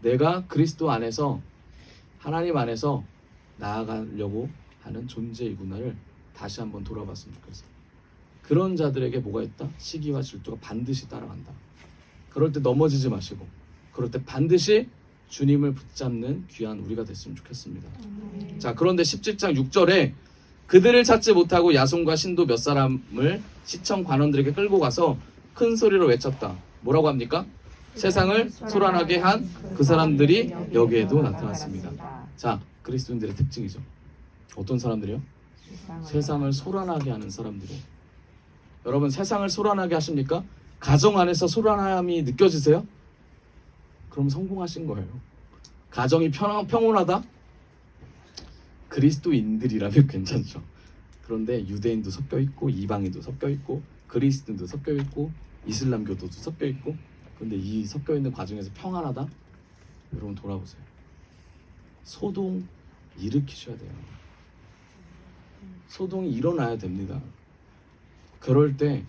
Speaker 1: 내가 그리스도 안에서 하나님 안에서 나아가려고 하는 존재이구나를 다시 한번 돌아봤으면 좋겠어요. 그런 자들에게 뭐가 있다? 시기와 질투가 반드시 따라간다. 그럴 때 넘어지지 마시고 그럴 때 반드시 주님을 붙잡는 귀한 우리가 됐으면 좋겠습니다. 자, 그런데 17장 6절에 그들을 찾지 못하고 야손과 신도 몇 사람을 시청 관원들에게 끌고 가서 큰 소리로 외쳤다. 뭐라고 합니까? 세상을 소란하게 한 그 사람들이 여기에도 나타났습니다. 자, 그리스도인들의 특징이죠. 어떤 사람들이요? 세상을 소란하게 하는 사람들이요. 여러분 세상을 소란하게 하십니까? 가정 안에서 소란함이 느껴지세요? 그럼 성공하신 거예요. 가정이 평온하다? 그리스도인들이라면 괜찮죠. 그런데 유대인도 섞여 있고 이방인도 섞여 있고 그리스도인도 섞여 있고 이슬람교도도 섞여 있고 그런데 이 섞여 있는 과정에서 평안하다? 여러분 돌아보세요. 소동 일으키셔야 돼요. 소동이 일어나야 됩니다. 그럴 때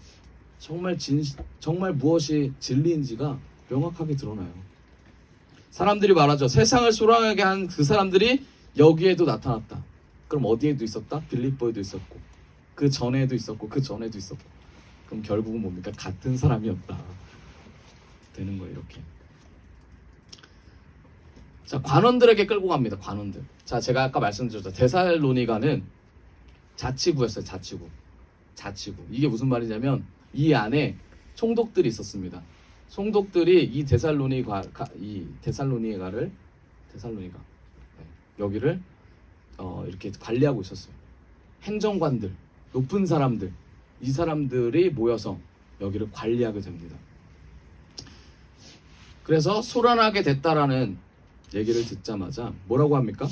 Speaker 1: 정말 무엇이 진리인지가 명확하게 드러나요. 사람들이 말하죠. 세상을 소란하게 한 그 사람들이 여기에도 나타났다. 그럼 어디에도 있었다? 빌립보에도 있었고 그 전에도 있었고 그 전에도 있었고 그럼 결국은 뭡니까? 같은 사람이었다. 되는 거예요. 이렇게. 자, 관원들에게 끌고 갑니다. 관원들. 자, 제가 아까 말씀드렸죠. 데살로니가는 자치구였어요. 자치구. 이게 무슨 말이냐면 이 안에 총독들이 있었습니다. 총독들이 이 데살로니가 여기를 이렇게 관리하고 있었어요. 행정관들, 높은 사람들, 이 사람들이 모여서 여기를 관리하게 됩니다. 그래서 소란하게 됐다라는 얘기를 듣자마자 뭐라고 합니까?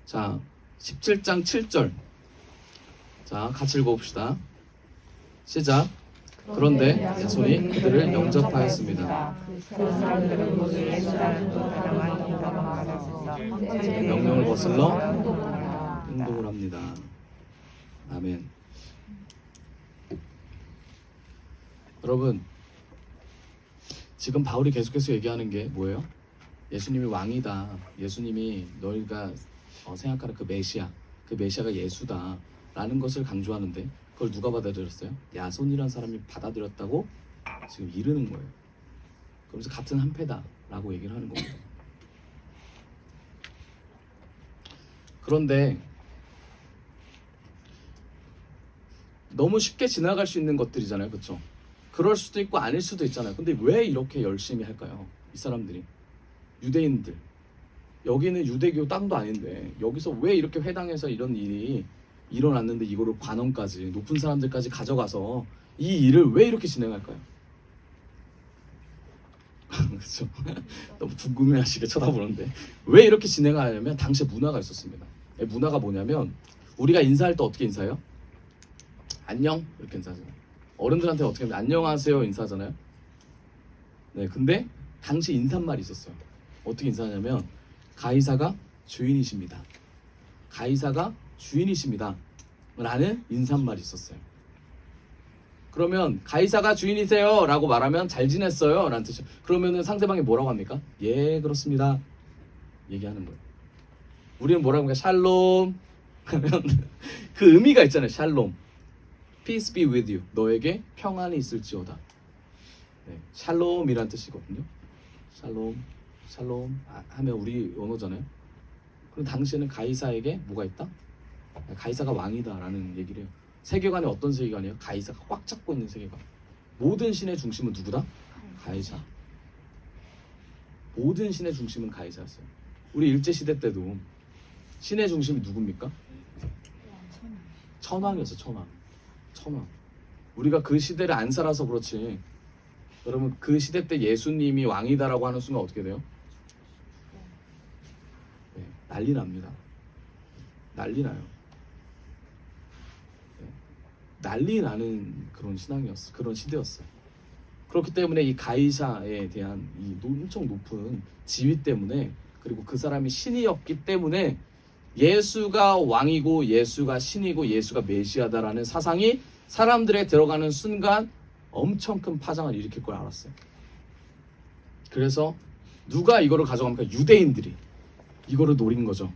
Speaker 1: 자, 17장 7절. 자, 같이 읽어봅시다. 시작. 그런데 야손이 그들을 영접하였습니다.
Speaker 2: 그 사람들은 모두 예수라는 또 다른 많이 받았으며
Speaker 1: 명령을 거슬러 행동을 합니다. 아멘. 여러분, 지금 바울이 계속해서 얘기하는 게 뭐예요? 예수님이 왕이다. 예수님이 너희가 생각하는 그 메시아가 예수다 라는 것을 강조하는데 그걸 누가 받아들였어요? 야손이라는 사람이 받아들였다고 지금 이르는 거예요. 그러면서 같은 한패다 라고 얘기를 하는 겁니다. 그런데 너무 쉽게 지나갈 수 있는 것들이잖아요. 그렇죠? 그럴 수도 있고 아닐 수도 있잖아요. 근데 왜 이렇게 열심히 할까요? 이 사람들이 유대인들, 여기는 유대교 땅도 아닌데 여기서 왜 이렇게 회당에서 이런 일이 일어났는데 이거를 관원까지 높은 사람들까지 가져가서 이 일을 왜 이렇게 진행할까요? 그렇죠? 너무 궁금해하시게 쳐다보는데 왜 이렇게 진행하냐면 당시에 문화가 있었습니다. 문화가 뭐냐면 우리가 인사할 때 어떻게 인사해요? 안녕 이렇게 인사하잖아요. 어른들한테 어떻게 하면 안녕하세요 인사하잖아요. 네, 근데 당시 인사말이 있었어요. 어떻게 인사하냐면 가이사가 주인이십니다. 가이사가 주인이십니다. 라는 인사말이 있었어요. 그러면 가이사가 주인이세요 라고 말하면 잘 지냈어요 라는 뜻이에요. 그러면은 상대방이 뭐라고 합니까? 예 그렇습니다 얘기하는 거예요. 우리는 뭐라고 합니까? 샬롬 하면 그 의미가 있잖아요. 샬롬, peace be with you, 너에게 평안이 있을지어다. 네, 샬롬이란 뜻이거든요. 샬롬, 샬롬 하면 우리 언어잖아요. 그럼 당시에는 가이사에게 뭐가 있다? 가이사가 왕이다 라는 얘기를 해요. 세계관이 어떤 세계관이에요? 가이사가 꽉 잡고 있는 세계관. 모든 신의 중심은 누구다? 가이사. 모든 신의 중심은 가이사였어요. 우리 일제시대 때도 신의 중심이 누굽니까? 천황이었어. 천황. 우리가 그 시대를 안 살아서 그렇지, 여러분 그 시대 때 예수님이 왕이다라고 하는 순간 어떻게 돼요? 네, 난리 납니다. 난리 나요. 네, 난리 나는 그런 신앙이었어. 그런 시대였어요. 그렇기 때문에 이 가이사에 대한 이 엄청 높은 지위 때문에, 그리고 그 사람이 신이었기 때문에 예수가 왕이고 예수가 신이고 예수가 메시아다라는 사상이 사람들에 들어가는 순간 엄청 큰 파장을 일으킬 걸 알았어요. 그래서 누가 이거를 가져갑니까? 유대인들이 이거를 노린 거죠.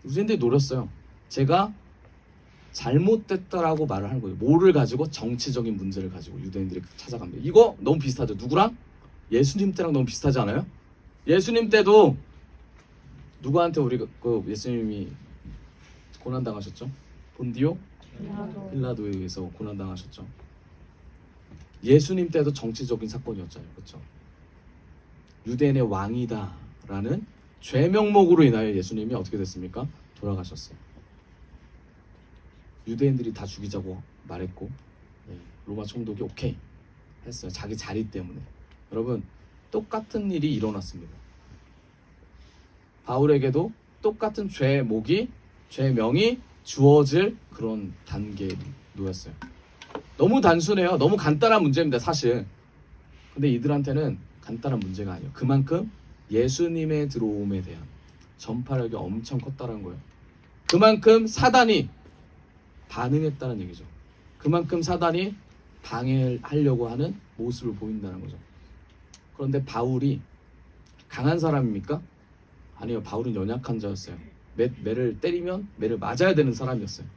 Speaker 1: 유대인들이 노렸어요. 제가 잘못됐다라고 말을 하는 거예요. 뭐를 가지고? 정치적인 문제를 가지고 유대인들이 찾아갑니다. 이거 너무 비슷하죠. 누구랑? 예수님 때랑 너무 비슷하지 않아요? 예수님 때도 누구한테 우리 그 예수님이 고난당하셨죠? 본디오 빌라도에 의해서 고난당하셨죠. 예수님 때도 정치적인 사건이었잖아요. 그렇죠? 유대인의 왕이다라는 죄 명목으로 인하여 예수님이 어떻게 됐습니까? 돌아가셨어요. 유대인들이 다 죽이자고 말했고, 로마 총독이 오케이 했어요. 자기 자리 때문에. 여러분, 똑같은 일이 일어났습니다. 바울에게도 똑같은 죄목이, 죄명이 주어질 그런 단계에 놓였어요. 너무 단순해요. 너무 간단한 문제입니다, 사실. 근데 이들한테는 간단한 문제가 아니에요. 그만큼 예수님의 들어옴에 대한 전파력이 엄청 컸다는 거예요. 그만큼 사단이 반응했다는 얘기죠. 그만큼 사단이 방해하려고 하는 모습을 보인다는 거죠. 그런데 바울이 강한 사람입니까? 아니요. 바울은 연약한 자였어요. 매를 때리면 매를 맞아야 되는 사람이었어요.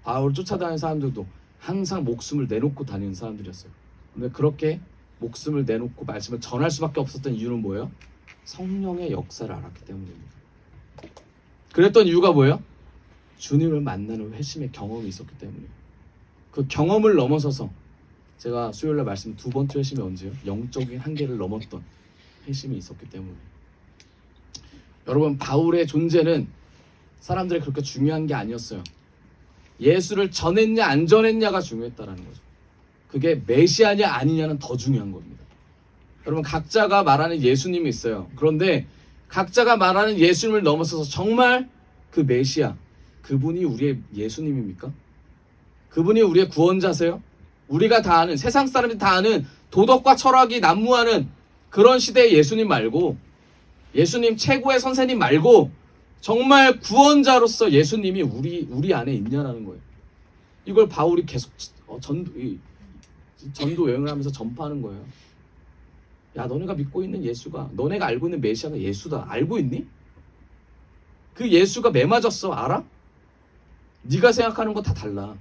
Speaker 1: 바울 쫓아다니는 사람들도 항상 목숨을 내놓고 다니는 사람들이었어요. 근데 그렇게 목숨을 내놓고 말씀을 전할 수밖에 없었던 이유는 뭐예요? 성령의 역사를 알았기 때문입니다. 그랬던 이유가 뭐예요? 주님을 만나는 회심의 경험이 있었기 때문이에요. 그 경험을 넘어서서, 제가 수요일날 말씀 두 번째 회심이 언제요? 영적인 한계를 넘었던 회심이 있었기 때문에. 여러분, 바울의 존재는 사람들이 그렇게 중요한 게 아니었어요. 예수를 전했냐 안 전했냐가 중요했다라는 거죠. 그게 메시아냐 아니냐는 더 중요한 겁니다. 여러분, 각자가 말하는 예수님이 있어요. 그런데 각자가 말하는 예수님을 넘어서서 정말 그 메시아, 그분이 우리의 예수님입니까? 그분이 우리의 구원자세요? 우리가 다 아는, 세상 사람들이 다 아는 도덕과 철학이 난무하는 그런 시대의 예수님 말고, 예수님 최고의 선생님 말고 정말 구원자로서 예수님이 우리 안에 있냐라는 거예요. 이걸 바울이 계속 전도 여행을 하면서 전파하는 거예요. 야, 너네가 믿고 있는 예수가, 너네가 알고 있는 메시아가 예수다. 알고 있니? 그 예수가 매 맞았어. 알아? 네가 생각하는 거 다 달라.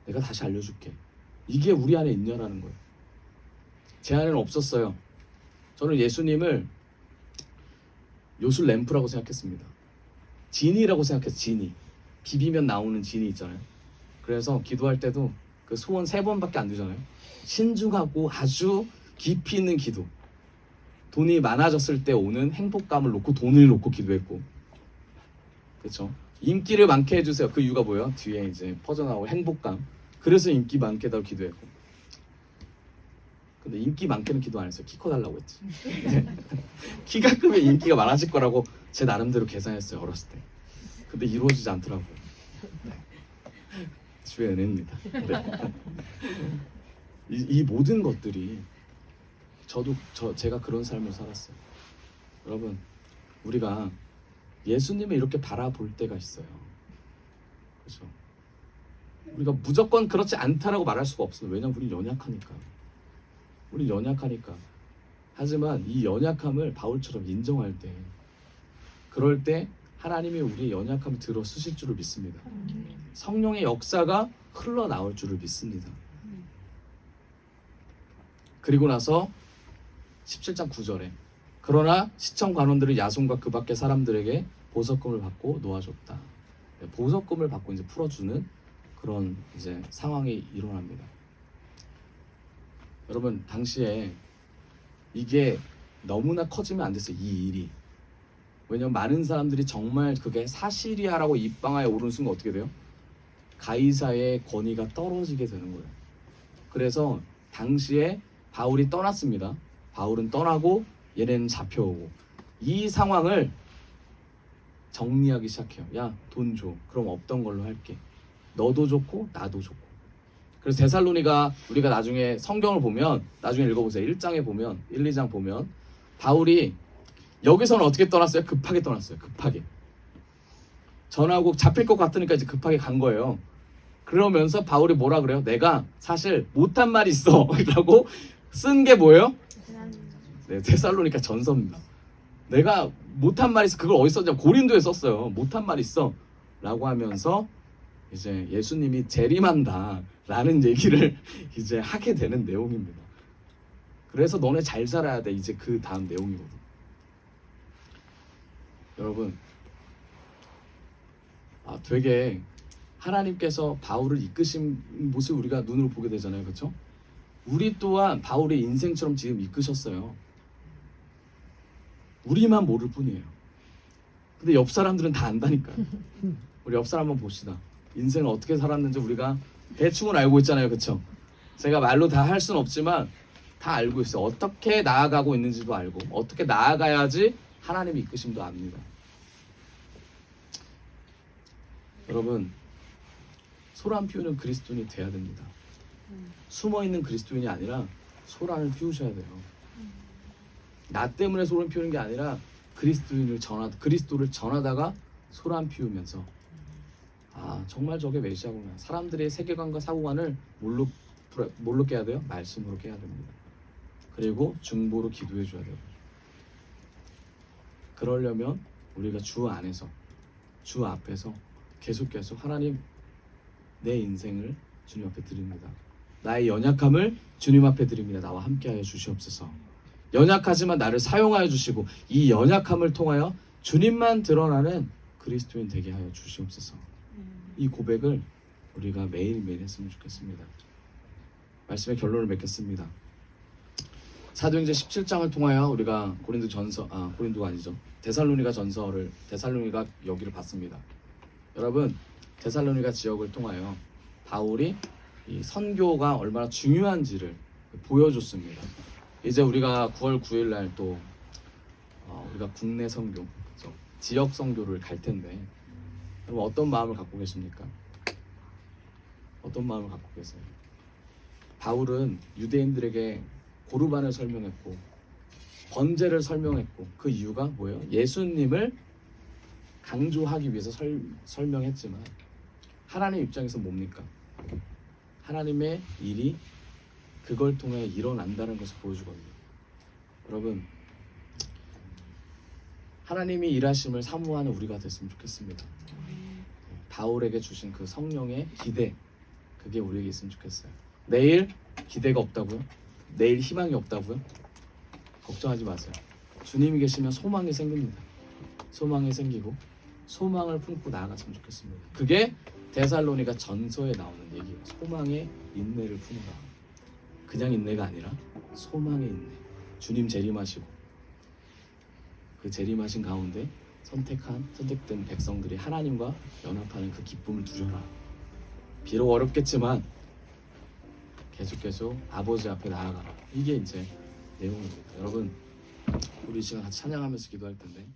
Speaker 1: 내가 다시 알려줄게. 이게 우리 안에 있냐라는 거예요. 제 안에는 없었어요. 저는 예수님을 요술 램프라고 생각했습니다. 지니라고 생각했어요. 지니. 비비면 나오는 지니 있잖아요. 그래서 기도할 때도 그 소원 3번밖에 안 되잖아요. 신중하고 아주 깊이 있는 기도. 돈이 많아졌을 때 오는 행복감을 놓고 돈을 놓고 기도했고, 그렇죠? 인기를 많게 해주세요. 그 이유가 뭐예요? 뒤에 이제 퍼져나오고 행복감. 그래서 인기 많게 해달라고 기도했고. 근데 인기 많게는 기도 안 했어요. 키 커달라고 했지. 키가 크면 인기가 많아질 거라고 제 나름대로 계산했어요. 어렸을 때. 근데 이루어지지 않더라고요. 네. 주의 은혜입니다. 네. 이 모든 것들이 제가 그런 삶을 살았어요. 여러분, 우리가 예수님을 이렇게 바라볼 때가 있어요. 그렇죠? 우리가 무조건 그렇지 않다라고 말할 수가 없어요. 왜냐면 우리 연약하니까. 우리 연약하니까. 하지만 이 연약함을 바울처럼 인정할 때, 그럴 때 하나님이 우리의 연약함을 들어 쓰실 줄을 믿습니다. 성령의 역사가 흘러나올 줄을 믿습니다. 그리고 나서 17장 9절에 그러나 시청 관원들은 야손과 그 밖의 사람들에게 보석금을 받고 놓아줬다. 보석금을 받고 이제 풀어주는 그런 이제 상황이 일어납니다. 여러분, 당시에 이게 너무나 커지면 안 됐어요. 이 일이. 왜냐면 많은 사람들이 정말 그게 사실이야라고 입방아에 오르는 순간 어떻게 돼요? 가이사의 권위가 떨어지게 되는 거예요. 그래서 당시에 바울이 떠났습니다. 바울은 떠나고 얘네는 잡혀오고, 이 상황을 정리하기 시작해요. 야, 돈 줘. 그럼 없던 걸로 할게. 너도 좋고 나도 좋고. 그래서 데살로니가 우리가 나중에 성경을 보면, 나중에 읽어보세요. 1장에 보면, 1, 2장 보면 바울이 여기서는 어떻게 떠났어요? 급하게 떠났어요. 급하게. 전하고 잡힐 것 같으니까 이제 급하게 간 거예요. 그러면서 바울이 뭐라 그래요? 내가 사실 못한 말이 있어 라고 쓴 게 뭐예요? 네, 데살로니가 전서입니다. 내가 못한 말이 있어. 그걸 어디 썼냐? 고린도에 썼어요. 못한 말이 있어 라고 하면서 이제 예수님이 재림한다 라는 얘기를 이제 하게 되는 내용입니다. 그래서 너네 잘 살아야 돼. 이제 그 다음 내용이거든. 여러분, 되게 하나님께서 바울을 이끄신 모습을 우리가 눈으로 보게 되잖아요. 그렇죠? 우리 또한 바울의 인생처럼 지금 이끄셨어요. 우리만 모를 뿐이에요. 근데 옆 사람들은 다 안다니까요. 우리 옆 사람 한번 봅시다. 인생을 어떻게 살았는지 우리가 대충은 알고 있잖아요. 그렇죠? 제가 말로 다 할 수는 없지만 다 알고 있어요. 어떻게 나아가고 있는지도 알고, 어떻게 나아가야지 하나님이 이끄심도 압니다. 여러분, 소란 피우는 그리스도인이 돼야 됩니다. 숨어있는 그리스도인이 아니라 소란을 피우셔야 돼요. 나 때문에 소란 피우는 게 아니라 그리스도를 전하다가 소란 피우면서 정말 저게 메시아구나. 사람들의 세계관과 사고관을 뭘로 깨야 돼요? 말씀으로 깨야 됩니다. 그리고 중보로 기도해 줘야 돼요. 그러려면 우리가 주 안에서, 주 앞에서 계속해서 하나님, 내 인생을 주님 앞에 드립니다. 나의 연약함을 주님 앞에 드립니다. 나와 함께하여 주시옵소서. 연약하지만 나를 사용하여 주시고, 이 연약함을 통하여 주님만 드러나는 그리스도인 되게 하여 주시옵소서. 이 고백을 우리가 매일매일 했으면 좋겠습니다. 말씀의 결론을 맺겠습니다. 사도행전 17장을 통하여 우리가 고린도가 아니죠. 데살로니가 여기를 봤습니다. 여러분, 데살로니가 지역을 통하여 바울이 이 선교가 얼마나 중요한지를 보여줬습니다. 이제 우리가 9월 9일 날 또 우리가 국내 선교, 그렇죠? 지역 선교를 갈 텐데, 여러분 어떤 마음을 갖고 계십니까? 어떤 마음을 갖고 계세요? 바울은 유대인들에게 고르반을 설명했고 번제를 설명했고, 그 이유가 뭐예요? 예수님을 강조하기 위해서 설명했지만 하나님 입장에서 뭡니까? 하나님의 일이 그걸 통해 일어난다는 것을 보여주거든요. 여러분, 하나님이 일하심을 사모하는 우리가 됐으면 좋겠습니다. 바울에게 주신 그 성령의 기대, 그게 우리에게 있으면 좋겠어요. 내일 기대가 없다고요? 내일 희망이 없다고요? 걱정하지 마세요. 주님이 계시면 소망이 생깁니다. 소망이 생기고 소망을 품고 나아갔으면 좋겠습니다. 그게 데살로니가 전서에 나오는 얘기예요. 소망의 인내를 품으라. 그냥 인내가 아니라 소망의 인내. 주님 재림하시고 그 재림하신 가운데 선택된 백성들이 하나님과 연합하는 그 기쁨을 누려라. 비록 어렵겠지만 계속 아버지 앞에 나아가라. 이게 이제 내용입니다. 여러분, 우리 시간 같이 찬양하면서 기도할 텐데